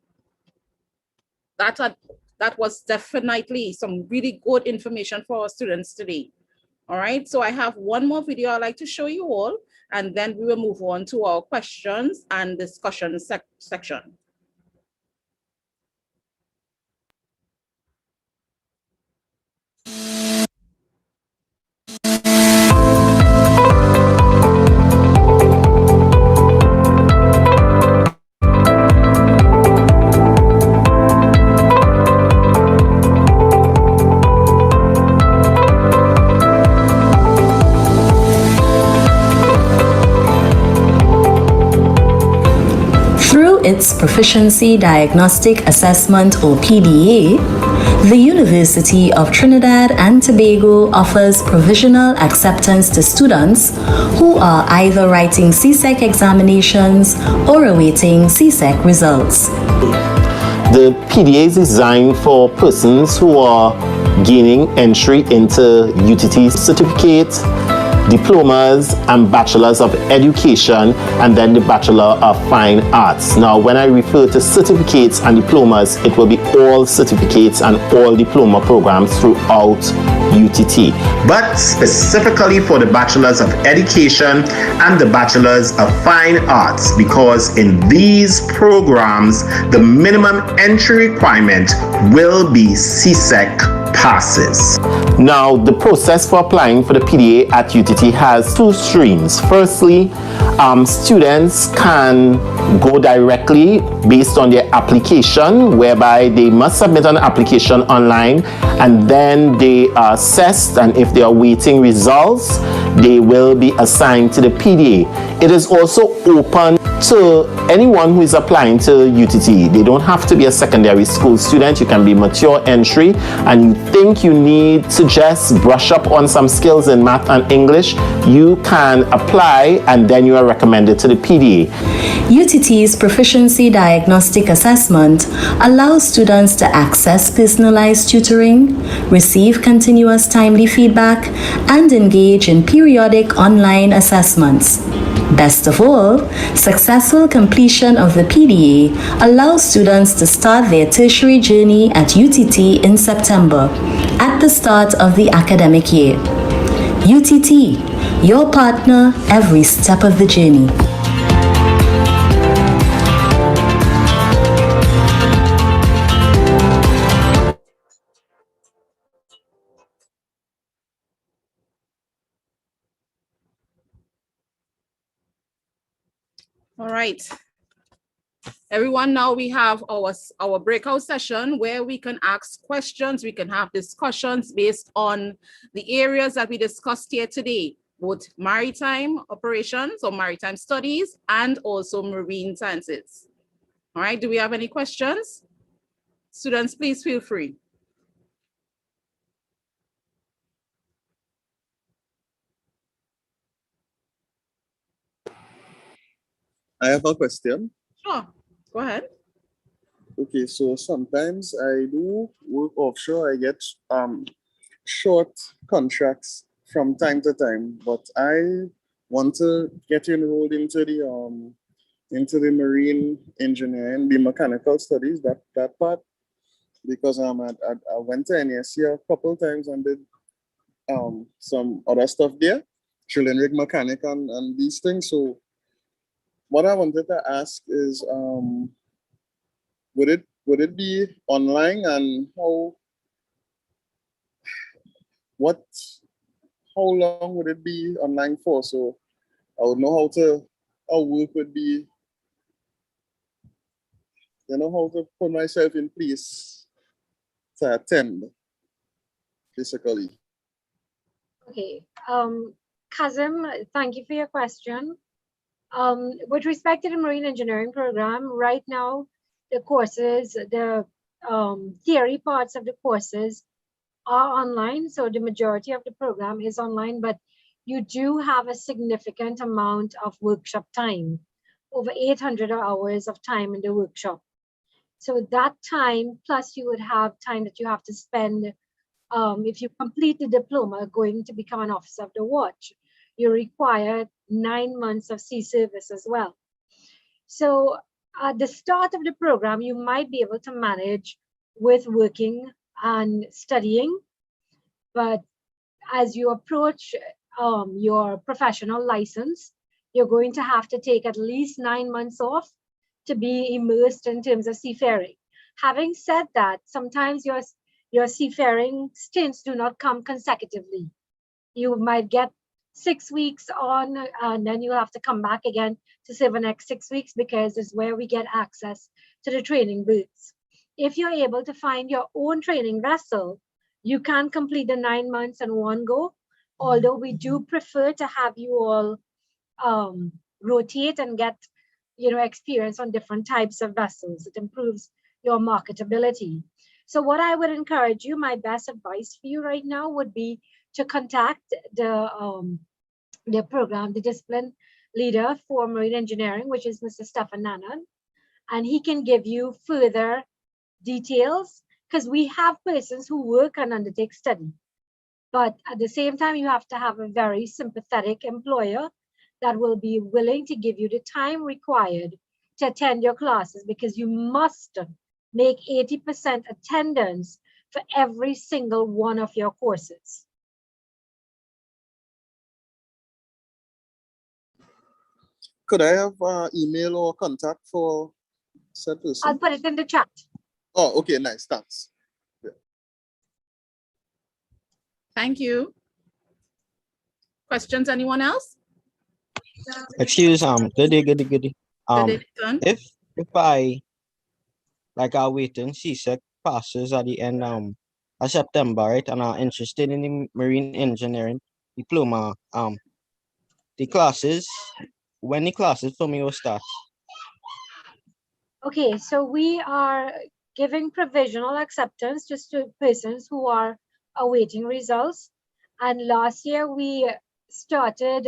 That was definitely some really good information for our students today. All right, so I have one more video I'd like to show you all, and then we will move on to our questions and discussion section. Its Proficiency Diagnostic Assessment or PDA, the University of Trinidad and Tobago offers provisional acceptance to students who are either writing CSEC examinations or awaiting CSEC results. The PDA is designed for persons who are gaining entry into UTT certificate, diplomas and bachelors of education, and then the Bachelor of Fine Arts. Now, when I refer to certificates and diplomas, it will be all certificates and all diploma programs throughout UTT. But specifically for the Bachelors of Education and the Bachelors of Fine Arts, because in these programs, the minimum entry requirement will be CSEC passes. Now, the process for applying for the PDA at UTT has two streams. Firstly, students can go directly based on their application, whereby they must submit an application online, and then they are assessed, and if they are waiting results, they will be assigned to the PDA. It is also open to anyone who is applying to UTT. They don't have to be a secondary school student. You can be mature entry, and you think you need to just brush up on some skills in math and English, you can apply, and then you are recommended to the PDA. UTT's Proficiency Diagnostic Assessment allows students to access personalized tutoring, receive continuous timely feedback, and engage in periodic online assessments. Best of all, successful completion of the PDA allows students to start their tertiary journey at UTT in September, at the start of the academic year. UTT, your partner every step of the journey. All right. Everyone, now we have our breakout session where we can ask questions, we can have discussions based on the areas that we discussed here today, both maritime operations or maritime studies and also marine sciences. All right, do we have any questions? Students, please feel free. I have a question. Sure, go ahead. Okay, so sometimes I do work offshore. I get short contracts from time to time, but I want to get enrolled into the marine engineering, the mechanical studies, that part, because I went to NSC a couple of times and did some other stuff there, drilling rig mechanic and these things. So what I wanted to ask is, would it be online, and how long would it be online for? So I would know how work would be, how to put myself in place to attend, basically. Okay, Kazim, thank you for your question. With respect to the marine engineering program, right now, the courses, the theory parts of the courses are online. So the majority of the program is online, but you do have a significant amount of workshop time, over 800 hours of time in the workshop. So that time, plus you would have time that you have to spend, if you complete the diploma, going to become an officer of the watch, you require 9 months of sea service as well. So at the start of the program, you might be able to manage with working and studying, but as you approach your professional license, you're going to have to take at least 9 months off to be immersed in terms of seafaring. Having said that, sometimes your seafaring stints do not come consecutively. You might get 6 weeks on, and then you have to come back again to serve the next 6 weeks, because it's where we get access to the training booths. If you're able to find your own training vessel, you can complete the 9 months in one go, although we do prefer to have you all rotate and get experience on different types of vessels. It improves your marketability. So what I would encourage you, my best advice for you right now would be to contact the program, the discipline leader for marine engineering, which is Mr. Stefan Nanan, and he can give you further details, because we have persons who work and undertake study, But at the same time, you have to have a very sympathetic employer that will be willing to give you the time required to attend your classes, because you must make 80% attendance for every single one of your courses. Could I have email or contact for said person? I'll put it in the chat. Oh, okay, nice, thanks. Yeah. Thank you. Questions, anyone else? Excuse, good day. Good day, son. If I are waiting CSEC passes at the end of September, right, and are interested in the marine engineering diploma, the classes, when the classes for me will start? Okay, so we are giving provisional acceptance just to persons who are awaiting results. And last year we started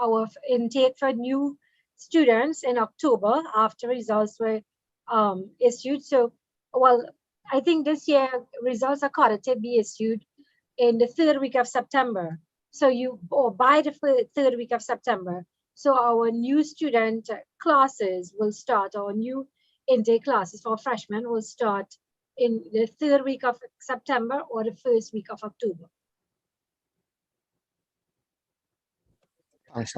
our intake for new students in October after results were issued. So, well, I think this year results are called to be issued in the 3rd week of September. So by the 3rd week of September. So our new student classes will start, our new intake classes for freshmen will start in the 3rd week of September or the 1st week of October. Thanks.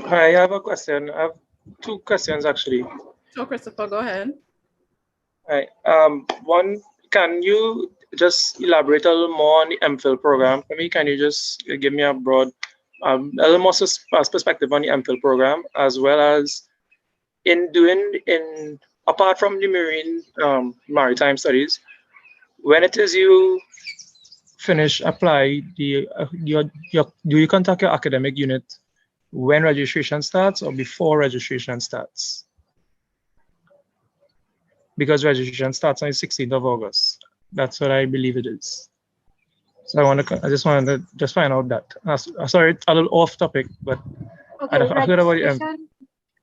I have a question. I have 2 questions actually. Sure, Christopher, go ahead. Right. One, can you just elaborate a little more on the MPhil program for me? Can you just give me a broad, a little more perspective on the MPhil program, as well as apart from the maritime studies, when it is you finish apply do you contact your academic unit when registration starts or before registration starts? Because registration starts on the 16th of August. That's what I believe it is. So I just wanted to find out that. Sorry, a little off topic, but okay,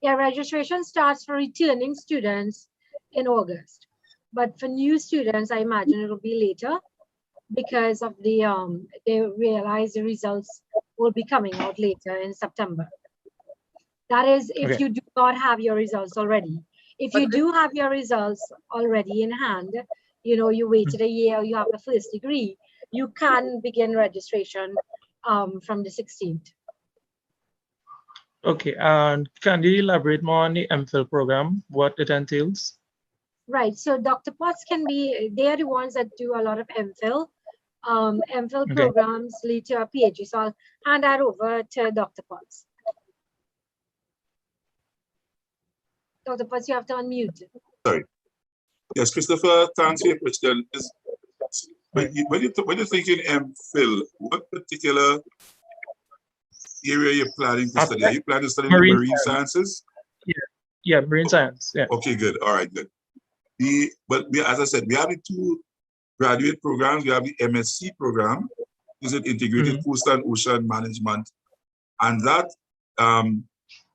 registration starts for returning students in August. But for new students, I imagine it'll be later because of the they realize the results will be coming out later in September. That is if you do not have your results already. If you do have your results already in hand, you waited a year, you have the first degree, you can begin registration from the 16th. Okay, and can you elaborate more on the MPhil program, what it entails? Right, so Dr. Potts they are the ones that do a lot of MPhil. MPhil programs lead to a PhD, so I'll hand that over to Dr. Potts. Dr. Potts, you have to unmute. Sorry. Yes, Christopher, to answer your question, when you're thinking MPhil, what particular area you're planning to study? Are you planning to study marine sciences? Yeah, marine science. Yeah. Okay, good. All right, good. As I said, we have the 2 graduate programs. We have the MSc program, is it integrated coastal and ocean management, and that,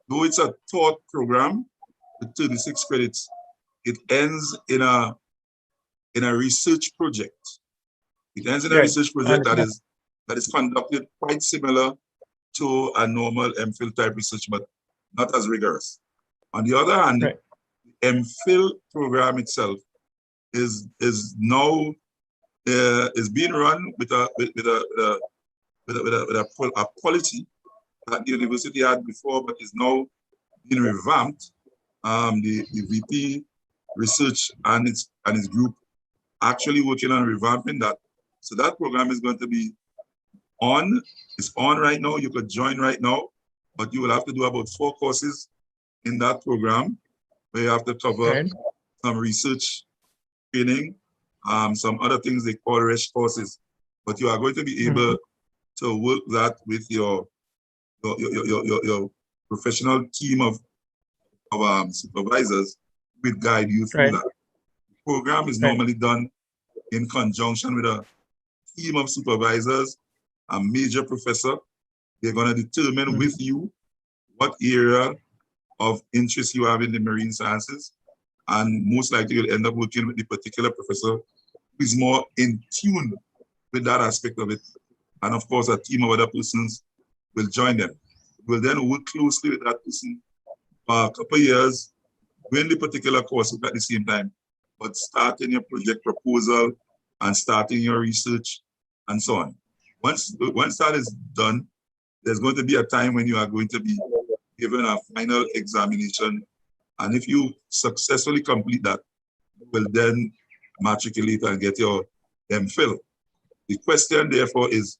though it's a taught program with 36 credits, it ends in a research project. It ends in a research project that is conducted quite similar to a normal MPhil type research, but not as rigorous. On the other hand, the MPhil program itself is now being run with a quality that the university had before, but is now being revamped. The VP research and its group actually working on revamping that. So that program is going to be on. It's on right now. You could join right now, but you will have to do about 4 courses in that program, where you have to cover some research training, some other things they call RESH courses. But you are going to be able to work that with your professional team of supervisors will guide you through that. The program is normally done in conjunction with a team of supervisors, a major professor. They're going to determine with you what area of interest you have in the marine sciences, and most likely you'll end up working with the particular professor is more in tune with that aspect of it. And of course, a team of other persons will join them. We'll then work closely with that person for a couple of years, doing the particular course at the same time, but starting your project proposal and starting your research and so on. Once that is done, there's going to be a time when you are going to be given a final examination. And if you successfully complete that, you will then matriculate and get your MPhil. The question, therefore, is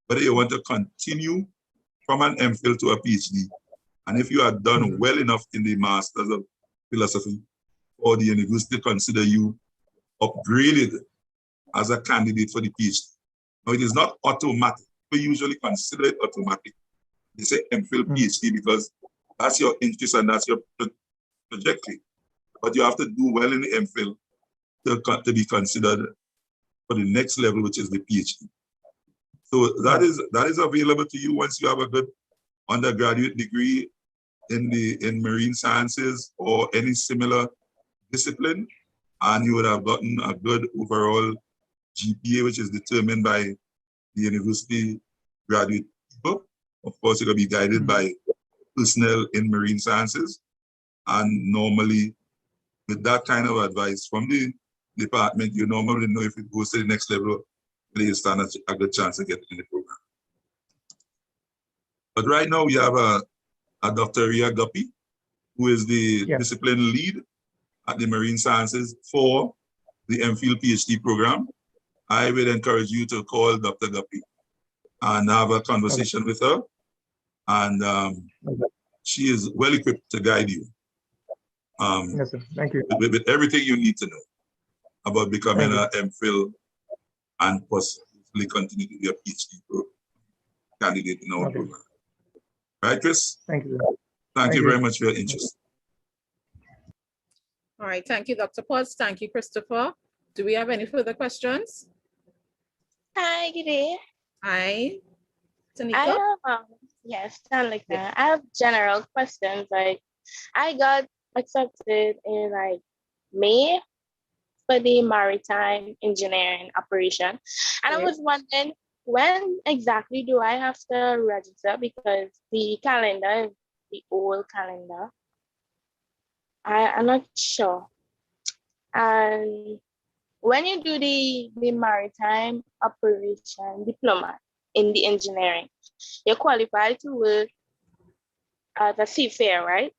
whether you want to continue from an MPhil to a PhD. And if you are done well enough in the Masters of Philosophy, or the university consider you upgraded as a candidate for the PhD. Now, it is not automatic. We usually consider it automatic. They say MPhil PhD because that's your interest and that's your trajectory. But you have to do well in the MPhil to be considered for the next level, which is the PhD. So that is available to you once you have a good undergraduate degree in marine sciences or any similar discipline, and you would have gotten a good overall GPA, which is determined by the university graduate people. Of course, you're going to be guided by personnel in marine sciences, and normally with that kind of advice from the department, you normally know if it goes to the next level, you stand a good chance of getting in the program. But right now we have a Dr. Ria Guppy, who is the discipline lead at the Marine Sciences for the MPhil PhD program. I would encourage you to call Dr. Guppy and have a conversation with her. And she is well equipped to guide you. Yes, sir. Thank you. With everything you need to know about becoming an MPhil and possibly continue to be a PhD candidate in our program. Right, Chris? Thank you. Thank you very much for your interest. All right, thank you, Dr. Potts. Thank you, Christopher. Do we have any further questions? Hi, good day. Hi, Tanika. I have, yes, Tanika. I have general questions. Like, I got accepted in like May for the maritime engineering operation, and I was wondering when exactly do I have to register, because the calendar is the old calendar. I'm not sure. And when you do the maritime operation diploma in the engineering, you're qualified to work as a seafarer, right?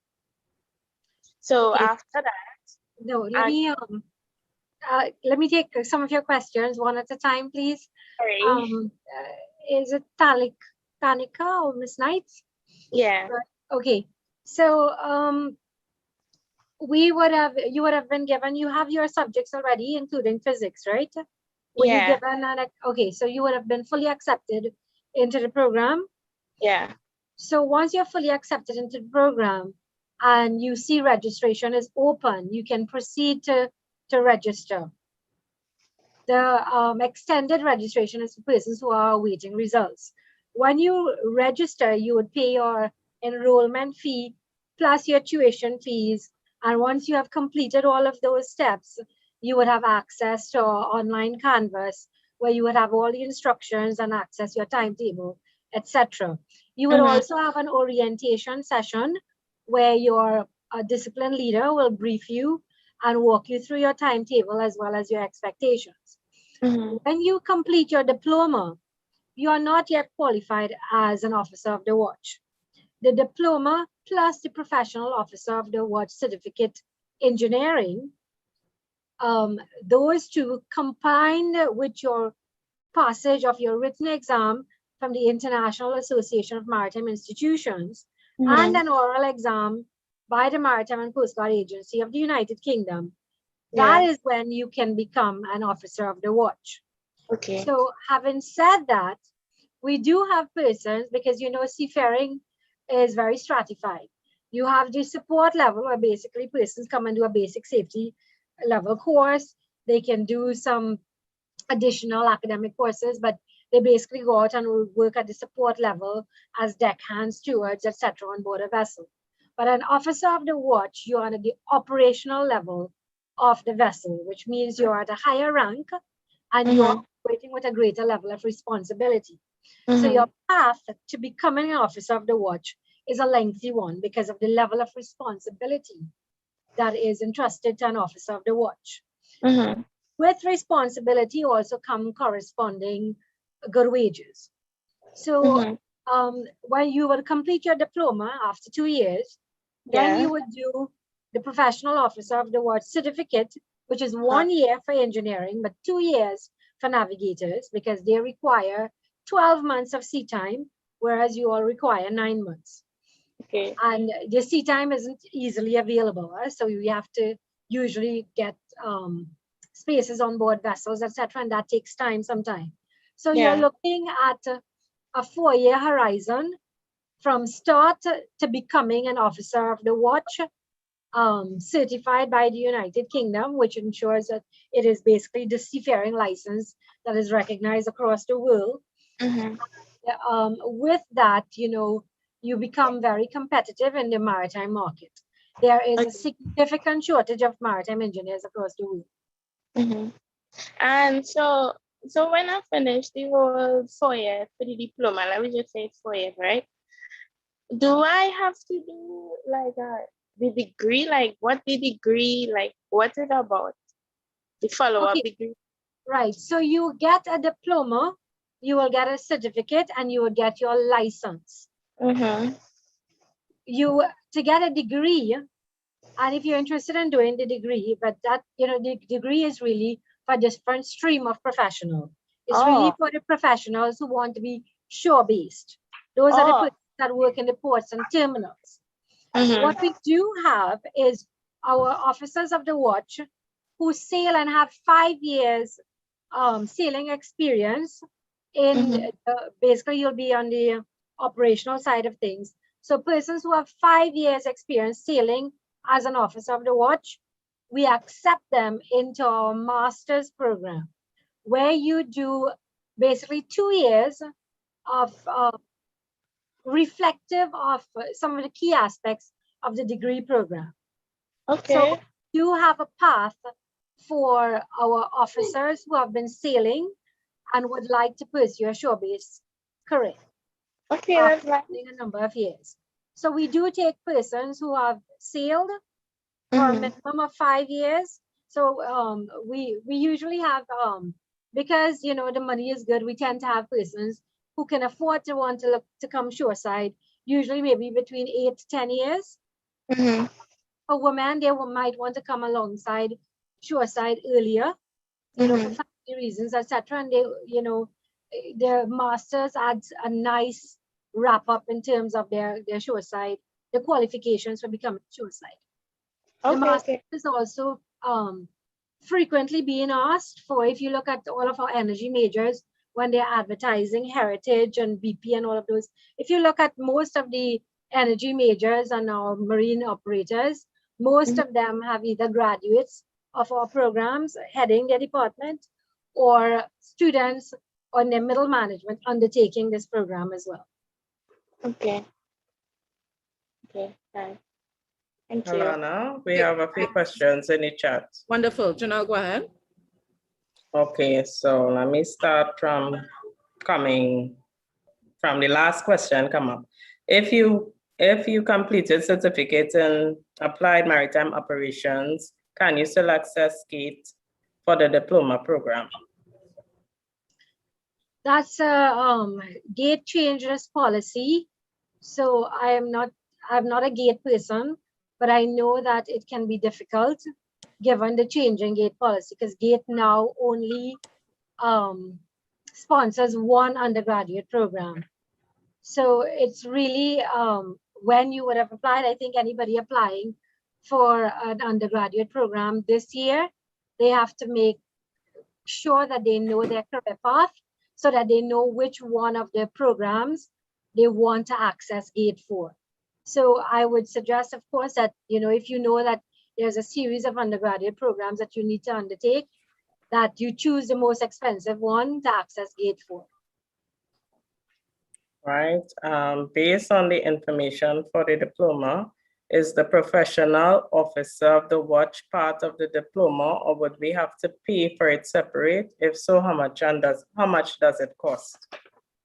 So after that, no, let me take some of your questions one at a time, please. Sorry. Is it Tanika or Miss Knight? Yeah. Okay. So you would have been given, you have your subjects already, including physics, right? Were you given okay, so you would have been fully accepted into the program. Yeah. So once you're fully accepted into the program and you see registration is open, you can proceed to register. The extended registration is for persons who are awaiting results. When you register, you would pay your enrollment fee plus your tuition fees. And once you have completed all of those steps, you would have access to online Canvas, where you would have all the instructions and access your timetable, etc. You would also have an orientation session where your discipline leader will brief you and walk you through your timetable as well as your expectations. When you complete your diploma, you are not yet qualified as an officer of the watch. The diploma plus the professional officer of the watch certificate engineering, those two combined with your passage of your written exam from the International Association of Maritime Institutions and an oral exam by the Maritime and Coast Guard Agency of the United Kingdom, that is when you can become an officer of the watch. Okay. So having said that, we do have persons, because you know seafaring is very stratified. You have the support level, where basically persons come and do a basic safety level course. They can do some additional academic courses, but they basically go out and work at the support level as deckhands, stewards, etc. on board a vessel. But an officer of the watch, you're on the operational level of the vessel, which means you're at a higher rank and you're operating with a greater level of responsibility. So your path to becoming an officer of the watch is a lengthy one because of the level of responsibility that is entrusted to an officer of the watch. With responsibility also come corresponding good wages. So when you will complete your diploma after 2 years, then you would do the professional officer of the watch certificate, which is 1 year for engineering, but 2 years for navigators, because they require 12 months of sea time, whereas you all require 9 months. Okay. And the sea time isn't easily available, so you have to usually get spaces on board vessels, etc., and that takes time sometime. So you're looking at a 4-year horizon from start to becoming an officer of the watch, certified by the United Kingdom, which ensures that it is basically the seafaring license that is recognized across the world. With that, you know, you become very competitive in the maritime market. There is a significant shortage of maritime engineers across the world. And so when I finished the whole 4 years for the diploma, let me just say 4 years, right? Do I have to do like the degree? Like what the degree, like what's it about? The follow-up degree? Right, so you get a diploma, you will get a certificate, and you will get your license. To get a degree, and if you're interested in doing the degree, but that, you know, the degree is really for a different stream of professional. It's really for the professionals who want to be shore-based. Those are the people that work in the ports and terminals. What we do have is our officers of the watch who sail and have 5 years sailing experience in basically you'll be on the operational side of things. So persons who have 5 years experience sailing as an officer of the watch, we accept them into our master's program, where you do basically 2 years of reflective of some of the key aspects of the degree program. So you have a path for our officers who have been sailing and would like to pursue a shore-based career. That's right. A number of years. So we do take persons who have sailed for a minimum of 5 years. So we usually have, because, you know, the money is good, we tend to have persons who can afford to want to look to come shoreside, usually maybe between 8 to 10 years. For women, they might want to come alongside shoreside earlier, you know, for family reasons, etc. And they, you know, their masters adds a nice wrap up in terms of their shoreside, the qualifications for becoming shoreside. The master is also frequently being asked for. If you look at all of our energy majors, when they're advertising heritage and BP and all of those, if you look at most of the energy majors and our marine operators, most of them have either graduates of our programs heading their department or students on their middle management undertaking this program as well. Okay, fine. Thank you. Alana, we have a few questions in the chat. Wonderful. Janelle, go ahead. Okay, so let me start from the last question come up. If you completed certificate in applied maritime operations, can you still access GATE for the diploma program? That's a GATE changes policy. So I'm not a GATE person, but I know that it can be difficult given the changing GATE policy, because GATE now only sponsors one undergraduate program. So it's really when you would have applied, I think anybody applying for an undergraduate program this year, they have to make sure that they know their career path so that they know which one of the programs they want to access GATE for. So I would suggest, of course, that, you know, if you know that there's a series of undergraduate programs that you need to undertake, that you choose the most expensive one to access GATE for. Right. Based on the information for the diploma, Is the professional officer of the watch part of the diploma, or would we have to pay for it separate? If so, how much does it cost?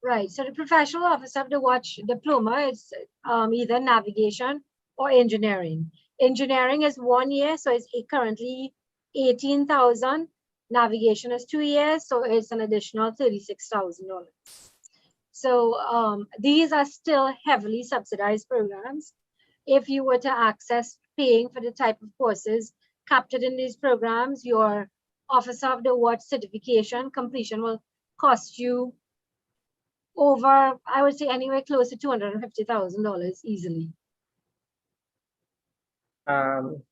Right. So the professional officer of the watch diploma is either navigation or engineering. Engineering is 1 year, so it's currently 18,000. Navigation is 2 years, so it's an additional $36,000. So these are still heavily subsidized programs. If you were to access paying for the type of courses captured in these programs, your Officer of the Watch certification completion will cost you over, I would say, anywhere close to $250,000 easily.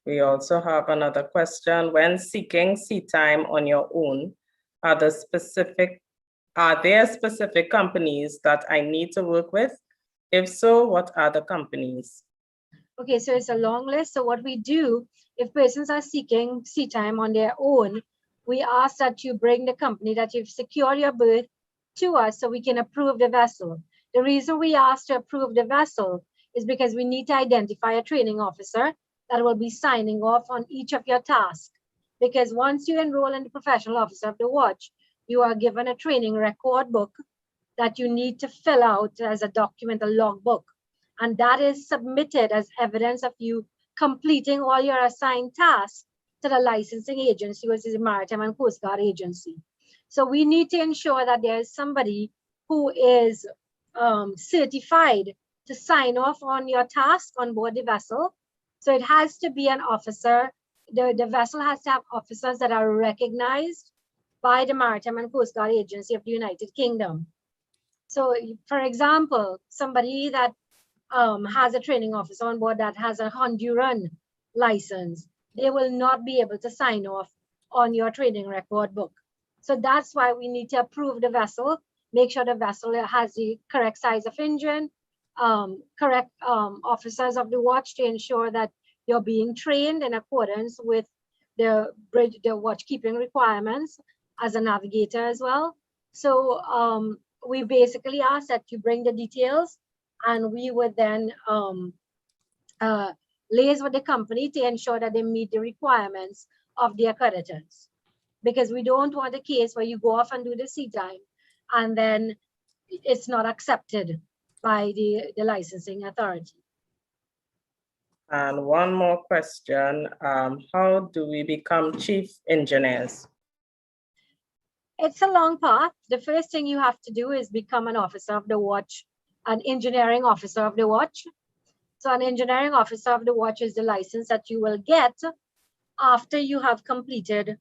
We also have another question. When seeking sea time on your own, are there specific companies that I need to work with? If so, what are the companies? Okay, so it's a long list. So what we do, if persons are seeking sea time on their own, we ask that you bring the company that you've secured your berth to us so we can approve the vessel. The reason we ask to approve the vessel is because we need to identify a training officer that will be signing off on each of your tasks. Because once you enroll in the professional officer of the watch, you are given a training record book that you need to fill out as a document, a logbook. And that is submitted as evidence of you completing all your assigned tasks to the licensing agency, which is the Maritime and Coast Guard Agency. So we need to ensure that there is somebody who is certified to sign off on your task on board the vessel. So it has to be an officer. The vessel has to have officers that are recognized by the Maritime and Coast Guard Agency of the United Kingdom. So for example, somebody that has a training officer on board that has a Honduran license, they will not be able to sign off on your training record book. So that's why we need to approve the vessel, make sure the vessel has the correct size of engine, correct officers of the watch to ensure that you're being trained in accordance with the watch keeping requirements as a navigator as well. So we basically ask that you bring the details, and we would then liaise with the company to ensure that they meet the requirements of the accreditors. Because we don't want a case where you go off and do the sea time and then it's not accepted by the licensing authority. And one more question, how do we become chief engineers? It's a long path. The first thing you have to do is become an officer of the watch, an engineering officer of the watch. So an engineering officer of the watch is the license that you will get after you have completed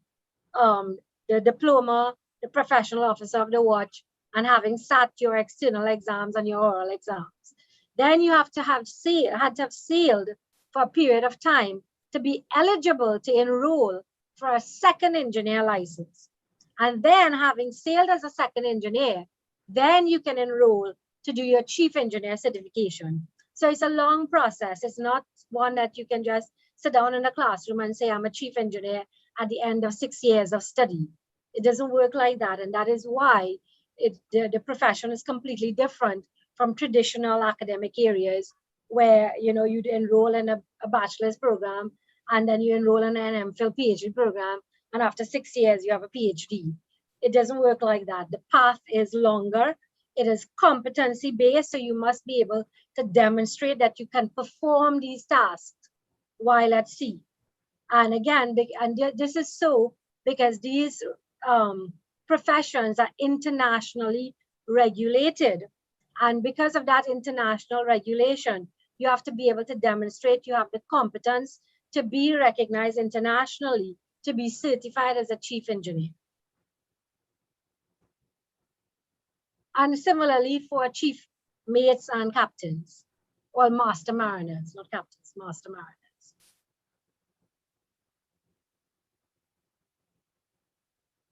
the diploma, the professional officer of the watch, and having sat your external exams and your oral exams. Then you have to have sailed for a period of time to be eligible to enroll for a second engineer license. And then having sailed as a second engineer, then you can enroll to do your chief engineer certification. So it's a long process. It's not one that you can just sit down in a classroom and say, I'm a chief engineer at the end of 6 years of study. It doesn't work like that. And that is why the profession is completely different from traditional academic areas where, you know, you'd enroll in a bachelor's program and then you enroll in an MPhil PhD program. And after 6 years, you have a PhD. It doesn't work like that. The path is longer. It is competency based. So you must be able to demonstrate that you can perform these tasks while at sea. And again, this is so because these professions are internationally regulated. And because of that international regulation, you have to be able to demonstrate you have the competence to be recognized internationally, to be certified as a chief engineer. And similarly for chief mates and captains, or master mariners, not captains, master mariners.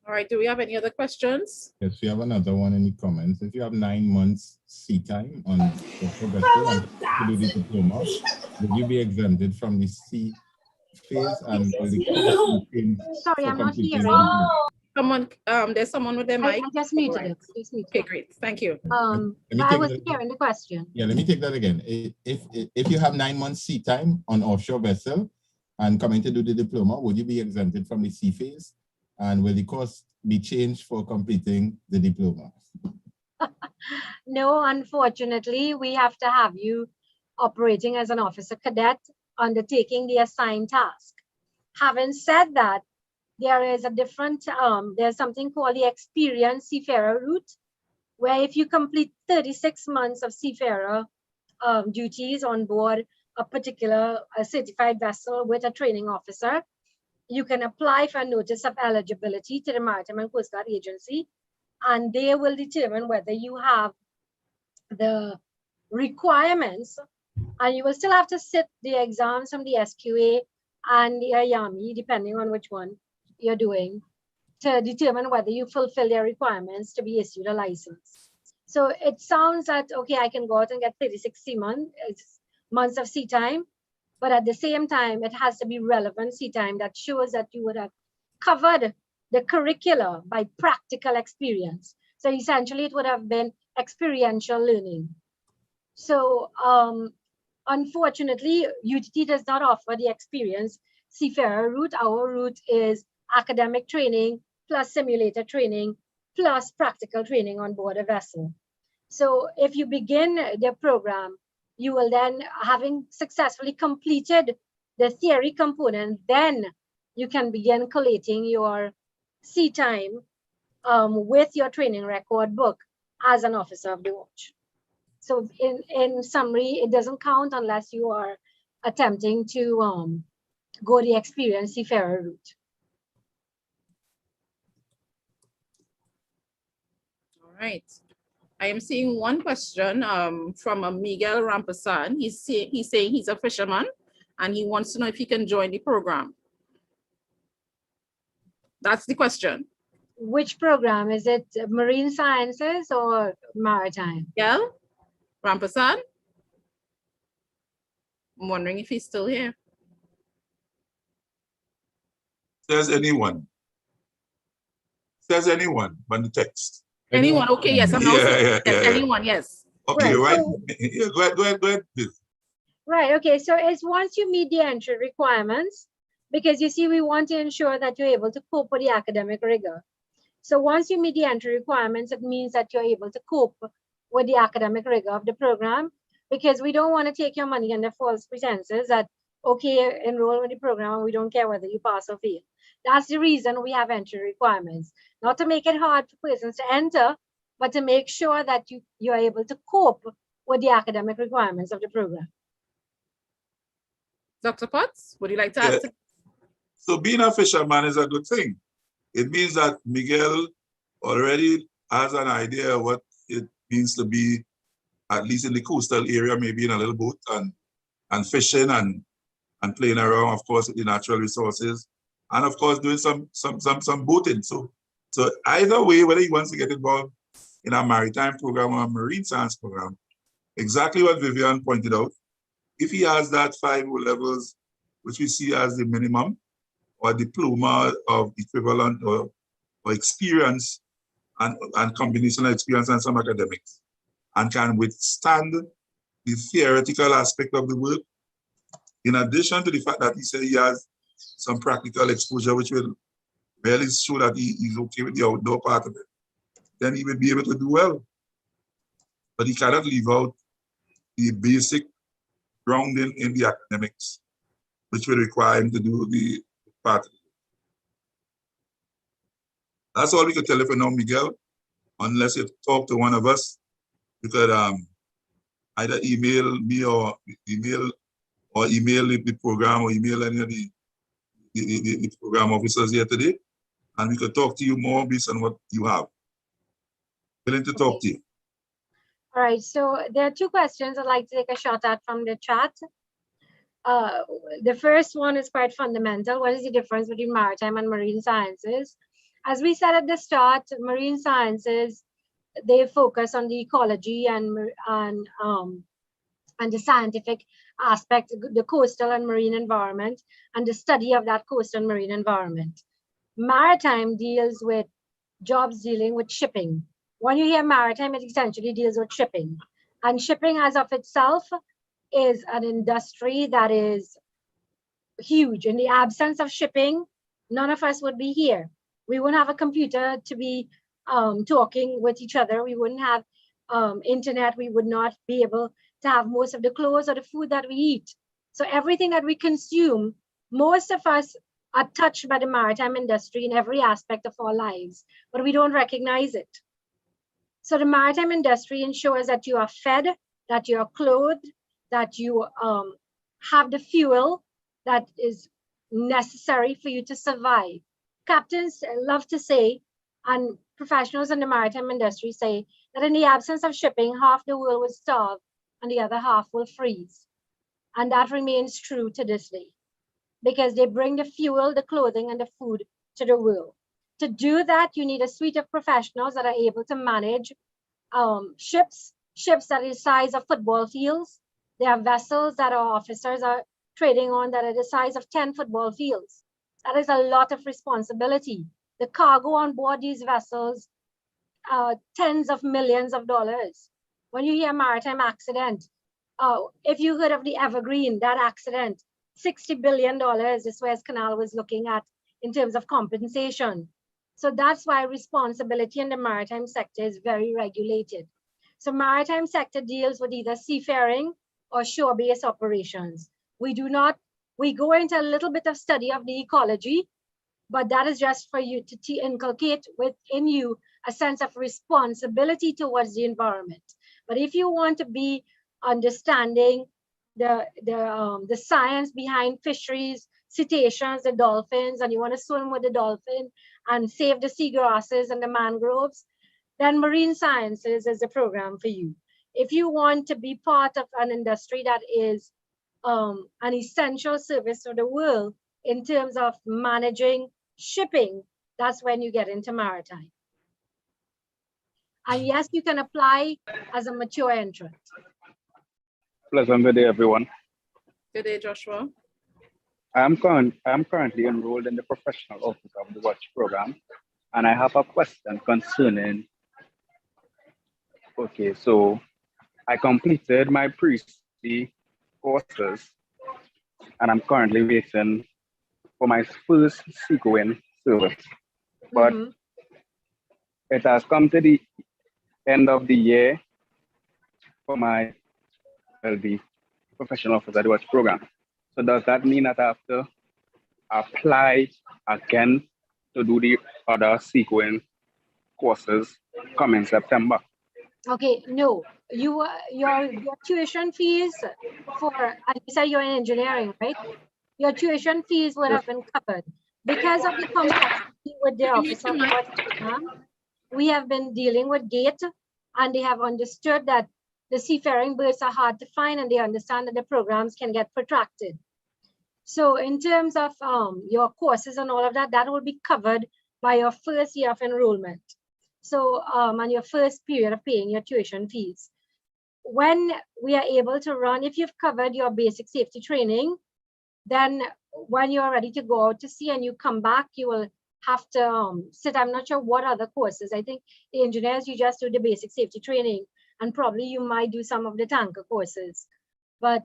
All right, do we have any other questions? Yes, we have another one in the comments. If you have 9 months sea time on the vessel and to do the diploma, will you be exempted from the sea phase and will the cost be paid Sorry, for I'm not completing hearing. the diploma? There's someone with their mic. I just muted Right. it. Just muted Okay, great. Thank you. Let me But I take was that- hearing the question. Yeah, let me take that again. If you have 9 months sea time on offshore vessel and coming to do the diploma, would you be exempted from the sea phase? And will the cost be changed for completing the diploma? No, unfortunately, we have to have you operating as an officer cadet, undertaking the assigned task. Having said that, there is a different, there's something called the experienced seafarer route, where if you complete 36 months of seafarer duties on board a particular certified vessel with a training officer, you can apply for a notice of eligibility to the Maritime and Coast Guard Agency, and they will determine whether you have the requirements, and you will still have to sit the exams from the SQA and the IAMI, depending on which one you're doing, to determine whether you fulfill their requirements to be issued a license. So it sounds that, okay, I can go out and get 36 months of sea time, but at the same time, it has to be relevant sea time that shows that you would have covered the curricula by practical experience. So essentially, it would have been experiential learning. So unfortunately, UTT does not offer the experienced seafarer route. Our route is academic training plus simulator training plus practical training on board a vessel. So if you begin the program, you will then, having successfully completed the theory component, then you can begin collating your sea time with your training record book as an officer of the watch. So in summary, it doesn't count unless you are attempting to go the experienced seafarer route. All right. I am seeing one question from Miguel Rampasan. He's saying he's a fisherman and he wants to know if he can join the program. That's the question. Which program? Is it marine sciences or maritime? Miguel Rampasan? I'm wondering if he's still here. Says anyone. Says anyone on the text. Anyone? Okay, yes. I'm now saying Yeah. anyone, yes. Okay, Right, right. so- Yeah, go ahead. Please. Right, okay, so it's once you meet the entry requirements, because you see, we want to ensure that you're able to cope with the academic rigor. So once you meet the entry requirements, it means that you're able to cope with the academic rigor of the program, because we don't want to take your money under false pretenses that, okay, enroll in the program and we don't care whether you pass or fail. That's the reason we have entry requirements, not to make it hard for persons to enter, but to make sure that you are able to cope with the academic requirements of the program. Dr. Potts, would you like to add? So being a fisherman is a good thing. It means that Miguel already has an idea of what it means to be, at least in the coastal area, maybe in a little boat and fishing and playing around, of course, with the natural resources, and of course doing some boating. So either way, whether he wants to get involved in a maritime program or a marine science program, exactly what Vivian pointed out, if he has that 5 levels, which we see as the minimum, or diploma of equivalent or experience and combination of experience and some academics, and can withstand the theoretical aspect of the work, in addition to the fact that he said he has some practical exposure, which will really show that he's okay with the outdoor part of it, then he will be able to do well. But he cannot leave out the basic grounding in the academics, which will require him to do the part. That's all we could tell you for now, Miguel. Unless you talk to one of us, you could either email me or email the program or email any of the program officers here today, and we could talk to you more based on what you have. Willing to talk to you. All right, so there are 2 questions I'd like to take a shot at from the chat. The first one is quite fundamental. What is the difference between maritime and marine sciences? As we said at the start, marine sciences, they focus on the ecology and the scientific aspect, the coastal and marine environment, and the study of that coastal and marine environment. Maritime deals with jobs dealing with shipping. When you hear maritime, it essentially deals with shipping. And shipping as of itself is an industry that is huge. In the absence of shipping, none of us would be here. We wouldn't have a computer to be talking with each other. We wouldn't have internet. We would not be able to have most of the clothes or the food that we eat. So everything that we consume, most of us are touched by the maritime industry in every aspect of our lives, but we don't recognize it. So the maritime industry ensures that you are fed, that you are clothed, that you have the fuel that is necessary for you to survive. Captains love to say, and professionals in the maritime industry say, that in the absence of shipping, half the world will starve and the other half will freeze. And that remains true to this day, because they bring the fuel, the clothing, and the food to the world. To do that, you need a suite of professionals that are able to manage ships that are the size of football fields. There are vessels that our officers are trading on that are the size of 10 football fields. That is a lot of responsibility. The cargo on board these vessels, tens of millions of dollars. When you hear maritime accident, if you heard of the Evergreen, that accident, $60 billion the Suez Canal was looking at in terms of compensation. So that's why responsibility in the maritime sector is very regulated. So maritime sector deals with either seafaring or shore-based operations. We go into a little bit of study of the ecology, but that is just for you to inculcate within you a sense of responsibility towards the environment. But if you want to be understanding the science behind fisheries, cetaceans, the dolphins, and you want to swim with the dolphin and save the seagrasses and the mangroves, then marine sciences is the program for you. If you want to be part of an industry that is an essential service to the world in terms of managing shipping, that's when you get into maritime. And yes, you can apply as a mature entrant. Pleasant good day, everyone. Good day, Joshua. I am currently enrolled in the Professional Officer of the Watch program, and I have a question concerning, okay, so I completed my pre-C courses, and I'm currently waiting for my first sequence service. But it has come to the end of the year for my LD Professional Officer of the Watch program. So does that mean that I have to apply again to do the other sequence courses coming September? Okay, no, your tuition fees for, and you said you're in engineering, right? Your tuition fees would have been covered. Because of the complexity with the officer program, we have been dealing with GATE, and they have understood that the seafaring berths are hard to find, and they understand that the programs can get protracted. So in terms of your courses and all of that, that will be covered by your first year of enrollment. So, and your first period of paying your tuition fees. When we are able to run, if you've covered your basic safety training, then when you're ready to go out to sea and you come back, you will have to sit. I'm not sure what other courses. I think the engineers, you just do the basic safety training, and probably you might do some of the tanker courses. But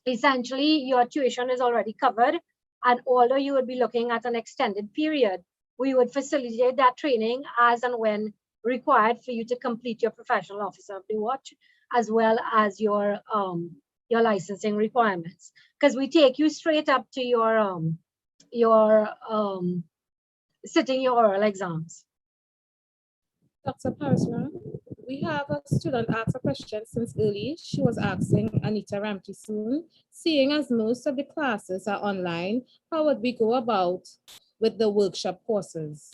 essentially, your tuition is already covered. And although you would be looking at an extended period, we would facilitate that training as and when required for you to complete your Professional Officer of the Watch, as well as your licensing requirements. Because we take you straight up to your sitting your oral exams. Dr. Parisma, we have a student ask a question since early. She was asking Anita Ramkison, seeing as most of the classes are online, how would we go about with the workshop courses?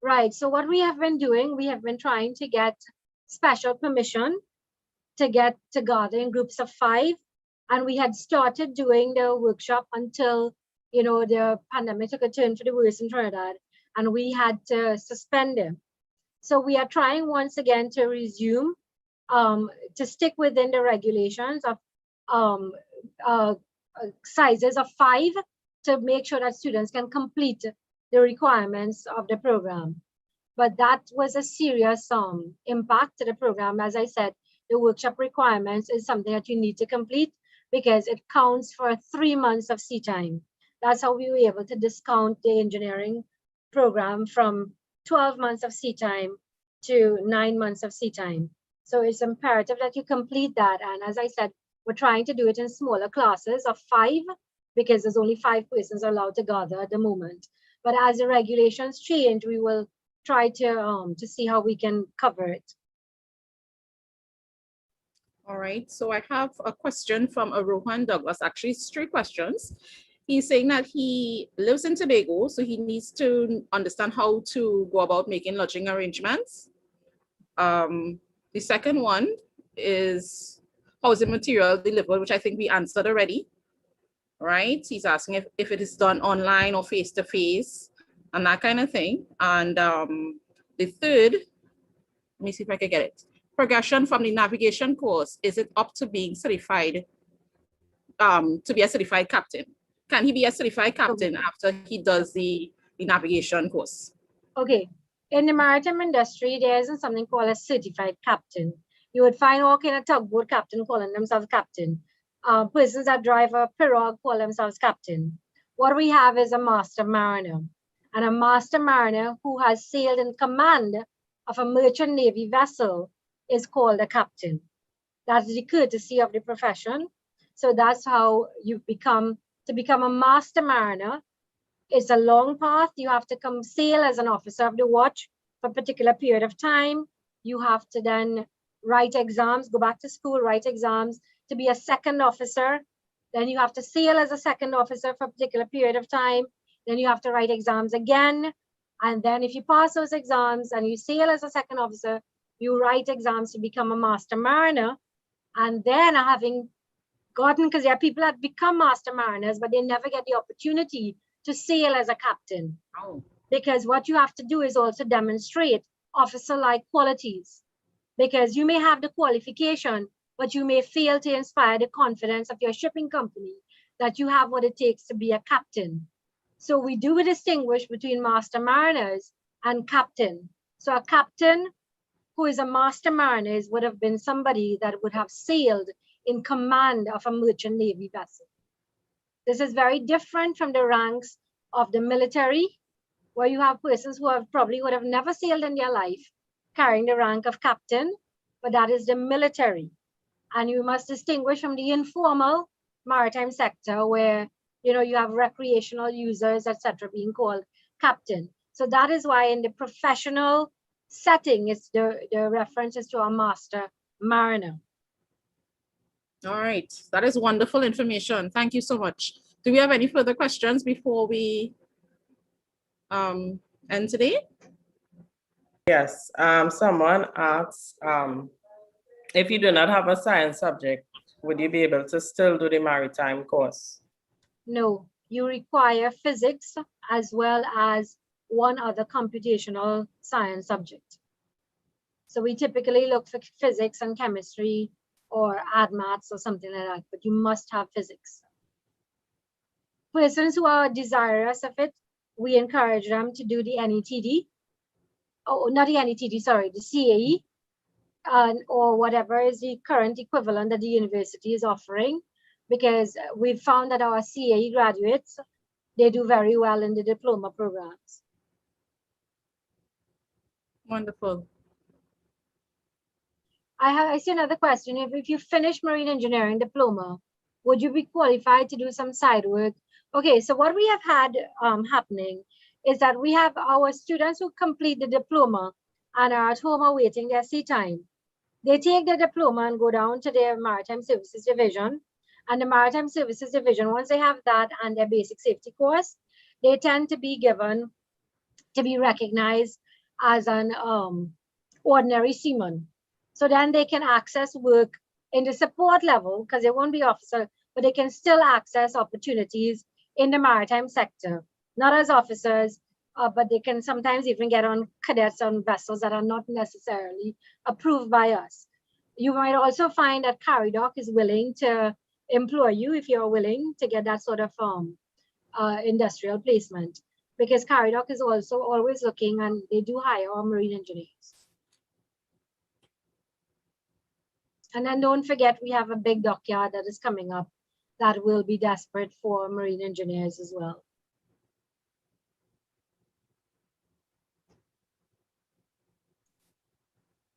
Right, so what we have been doing, we have been trying to get special permission to get together in groups of 5. And we had started doing the workshop until, you know, the pandemic took a turn for the worse in Trinidad, and we had to suspend them. So we are trying once again to resume, to stick within the regulations of sizes of 5 to make sure that students can complete the requirements of the program. But that was a serious impact to the program. As I said, the workshop requirements is something that you need to complete because it counts for 3 months of sea time. That's how we were able to discount the engineering program from 12 months of sea time to 9 months of sea time. So it's imperative that you complete that. And as I said, we're trying to do it in smaller classes of 5 because there's only 5 persons allowed to gather at the moment. But as the regulations change, we will try to see how we can cover it. All right, so I have a question from Rohan Douglas. Actually, it's 3 questions. He's saying that he lives in Tobago, so he needs to understand how to go about making lodging arrangements. The second one is housing material delivered, which I think we answered already, right? He's asking if it is done online or face-to-face and that kind of thing. And the third, let me see if I can get it. Progression from the navigation course, is it up to being certified, to be a certified captain? Can he be a certified captain after he does the navigation course? Okay, in the maritime industry, there isn't something called a certified captain. You would find all kind of tugboat captain calling themselves captain. Persons that drive a pirogue call themselves captain. What we have is a master mariner. And a master mariner who has sailed in command of a merchant navy vessel is called a captain. That's the courtesy of the profession. So that's how you become a master mariner. It's a long path. You have to come sail as an officer of the watch for a particular period of time. You have to then write exams, go back to school, write exams to be a second officer. Then you have to sail as a second officer for a particular period of time. Then you have to write exams again. And then if you pass those exams and you sail as a second officer, you write exams to become a master mariner. And then having gotten, because there are people that become master mariners, but they never get the opportunity to sail as a captain. Oh. Because what you have to do is also demonstrate officer-like qualities. Because you may have the qualification, but you may fail to inspire the confidence of your shipping company that you have what it takes to be a captain. So we do distinguish between master mariners and captain. So a captain who is a master mariner would have been somebody that would have sailed in command of a merchant navy vessel. This is very different from the ranks of the military, where you have persons who would have never sailed in their life, carrying the rank of captain, but that is the military. And you must distinguish from the informal maritime sector where you have recreational users, etc., being called captain. So that is why in the professional setting, it's the reference is to a master mariner. All right, that is wonderful information. Thank you so much. Do we have any further questions before we end today? Yes, someone asks, if you do not have a science subject, would you be able to still do the maritime course? No, you require physics as well as one other computational science subject. So we typically look for physics and chemistry or add maths or something like that, but you must have physics. Persons who are desirous of it, we encourage them to do the NETD. Oh, not the NETD, sorry, the CAE, or whatever is the current equivalent that the university is offering, because we've found that our CAE graduates, they do very well in the diploma programs. Wonderful. I see another question. If you finish marine engineering diploma, would you be qualified to do some side work? Okay, so what we have had happening is that we have our students who complete the diploma and are at home awaiting their sea time. They take the diploma and go down to their Maritime Services Division. And the Maritime Services Division, once they have that and their basic safety course, they tend to be given to be recognized as an ordinary seaman. So then they can access work in the support level, because they won't be officer, but they can still access opportunities in the maritime sector, not as officers, but they can sometimes even get on cadets on vessels that are not necessarily approved by us. You might also find that CARIDOC is willing to employ you if you're willing to get that sort of industrial placement, because Caridoc is also always looking, and they do hire our marine engineers. And then don't forget, we have a big dockyard that is coming up that will be desperate for marine engineers as well.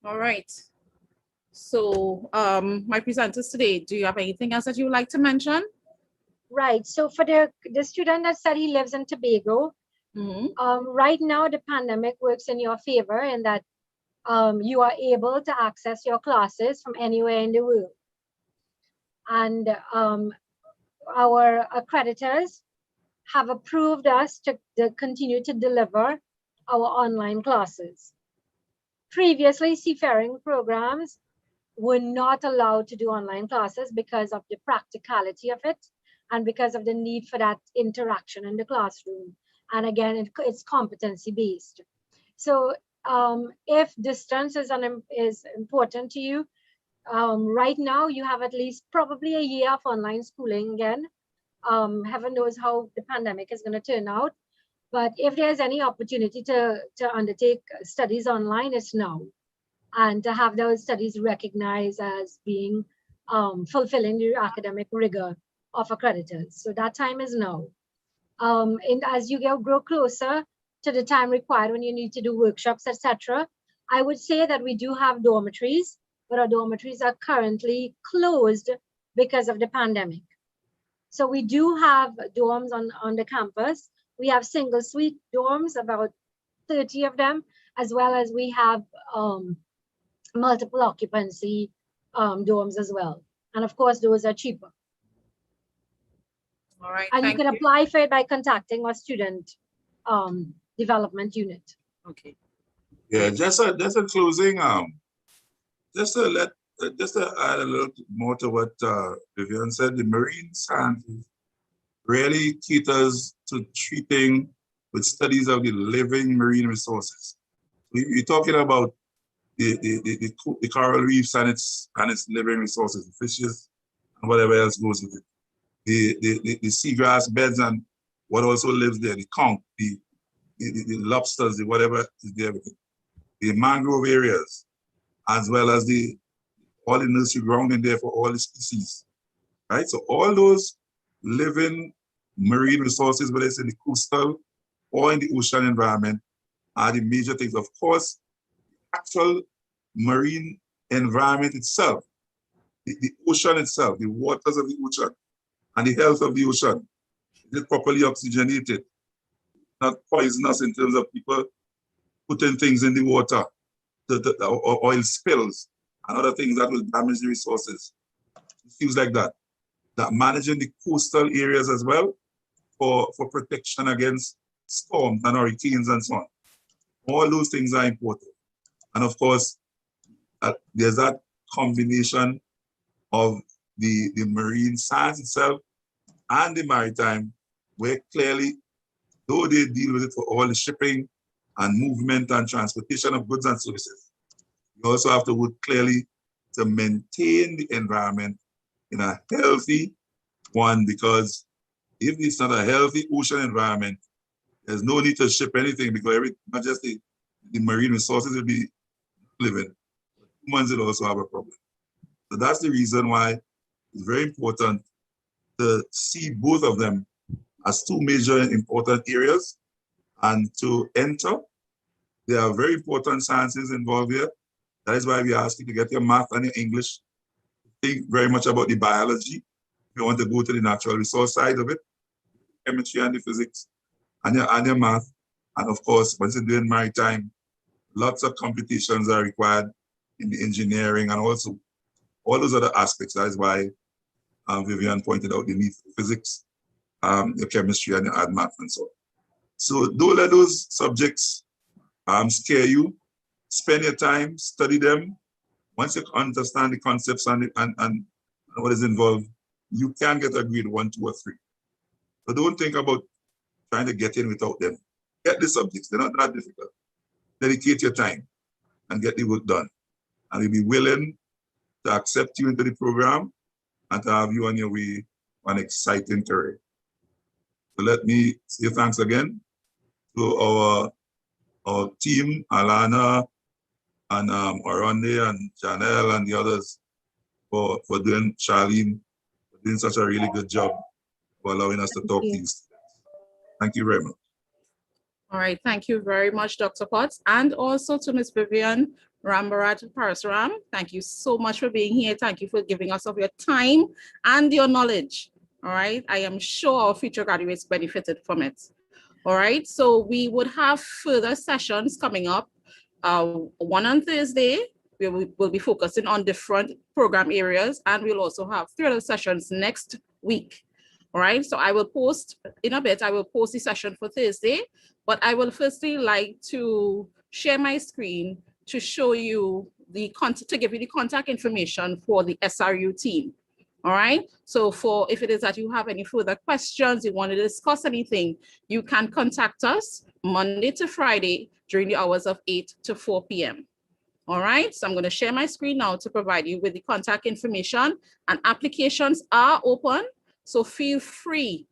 All right. So my presenters today, do you have anything else that you would like to mention? Right. So for the student that said he lives in Tobago, right now the pandemic works in your favor in that you are able to access your classes from anywhere in the world. And our accreditors have approved us to continue to deliver our online classes. Previously, seafaring programs were not allowed to do online classes because of the practicality of it and because of the need for that interaction in the classroom. And again, it's competency based. So if distance is important to you, right now you have at least probably a year of online schooling again. Heaven knows how the pandemic is going to turn out. But if there's any opportunity to undertake studies online, it's now. And to have those studies recognized as being fulfilling the academic rigor of accreditors. So that time is now. And as you grow closer to the time required when you need to do workshops, etc., I would say that we do have dormitories, but our dormitories are currently closed because of the pandemic. So we do have dorms on the campus. We have single suite dorms, about 30 of them, as well as we have multiple occupancy dorms as well. And of course, those are cheaper. All right. And you can apply for it by contacting our student development unit. Okay. Yeah, just a closing. Just to add a little more to what Vivian said, the marine science really caters to treating with studies of the living marine resources. We're talking about the coral reefs and its living resources, the fishes and whatever else goes with it. The seagrass beds and what also lives there, the conch, the lobsters, the whatever is there with it. The mangrove areas, as well as all the nursery ground in there for all the species, right? So all those living marine resources, whether it's in the coastal or in the ocean environment, are the major things. Of course, the actual marine environment itself, the ocean itself, the waters of the ocean, and the health of the ocean. Is it properly oxygenated? Not poisonous in terms of people putting things in the water, or oil spills, and other things that will damage the resources. Things like that. That managing the coastal areas as well for protection against storms and hurricanes and so on. All those things are important. And of course, there's that combination of the marine science itself and the maritime, where clearly, though they deal with it for all the shipping and movement and transportation of goods and services, you also have to work clearly to maintain the environment in a healthy one, because if it's not a healthy ocean environment, there's no need to ship anything, because not just the marine resources will be living, humans will also have a problem. So that's the reason why it's very important to see both of them as two major important areas and to enter. There are very important sciences involved here. That is why we ask you to get your math and your English. Think very much about the biology. If you want to go to the natural resource side of it, chemistry and the physics, and your math. And of course, once you're doing maritime, lots of computations are required in the engineering and also all those other aspects. That is why Vivian pointed out the need for physics, your chemistry, and your add math and so on. So don't let those subjects scare you. Spend your time, study them. Once you understand the concepts and what is involved, you can get a grade 1, 2, or 3. So don't think about trying to get in without them. Get the subjects, they're not that difficult. Dedicate your time and get the work done. And we'll be willing to accept you into the program and to have you on your way on an exciting career. So let me say thanks again to our team, Alana and Oronde and Janelle and the others for doing, Charlene, for doing such a really good job for allowing us to talk to you. Thank you very much. All right, thank you very much, Dr. Potts, and also to Ms. Vivian Rambarat Parasuram. Thank you so much for being here. Thank you for giving us of your time and your knowledge. All right, I am sure our future graduates benefited from it. All right, so we would have further sessions coming up. One on Thursday, we will be focusing on different program areas, and we'll also have 3 other sessions next week. All right, so I will post in a bit, I will post the session for Thursday, but I will firstly like to share my screen to show you to give you the contact information for the SRU team. All right, so if it is that you have any further questions, you want to discuss anything, you can contact us Monday to Friday during the hours of 8 to 4 p.m. All right, so I'm going to share my screen now to provide you with the contact information, and applications are open. So feel free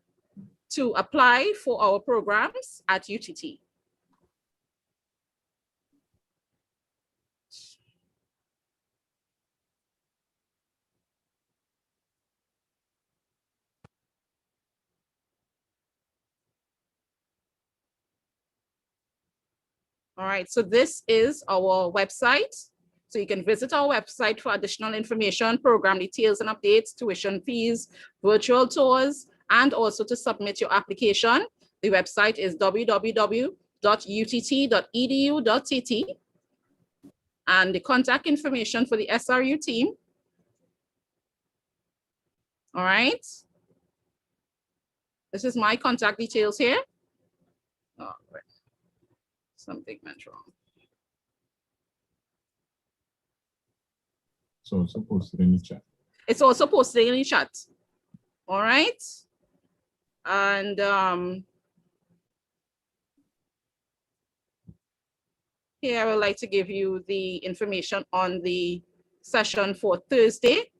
to apply for our programs at UTT. All right, so this is our website. So you can visit our website for additional information, program details and updates, tuition fees, virtual tours, and also to submit your application. The website is www.utt.edu.tt. And the contact information for the SRU team. All right. This is my contact details here. Oh, wait. Something went wrong. So it's posted in the chat. It's also posted in the chat. All right. And here I would like to give you the information on the session for Thursday.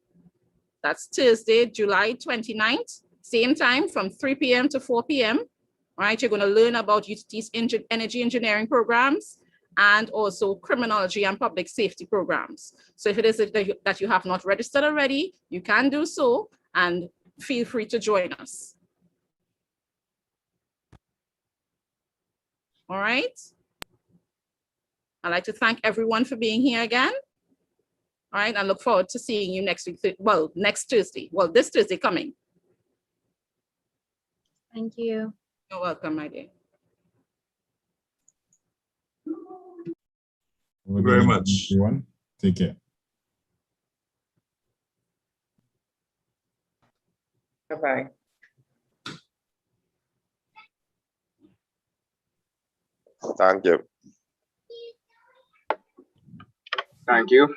That's Thursday, July 29th, same time from 3 p.m. to 4 p.m. All right, you're going to learn about UTT's energy engineering programs and also criminology and public safety programs. So if it is that you have not registered already, you can do so and feel free to join us. All right. I'd like to thank everyone for being here again. All right, I look forward to seeing you next week. Well, next Thursday. Well, this Thursday coming. Thank you. You're welcome, my dear. Thank you very much. Everyone, take care. Bye-bye. Thank you. Thank you.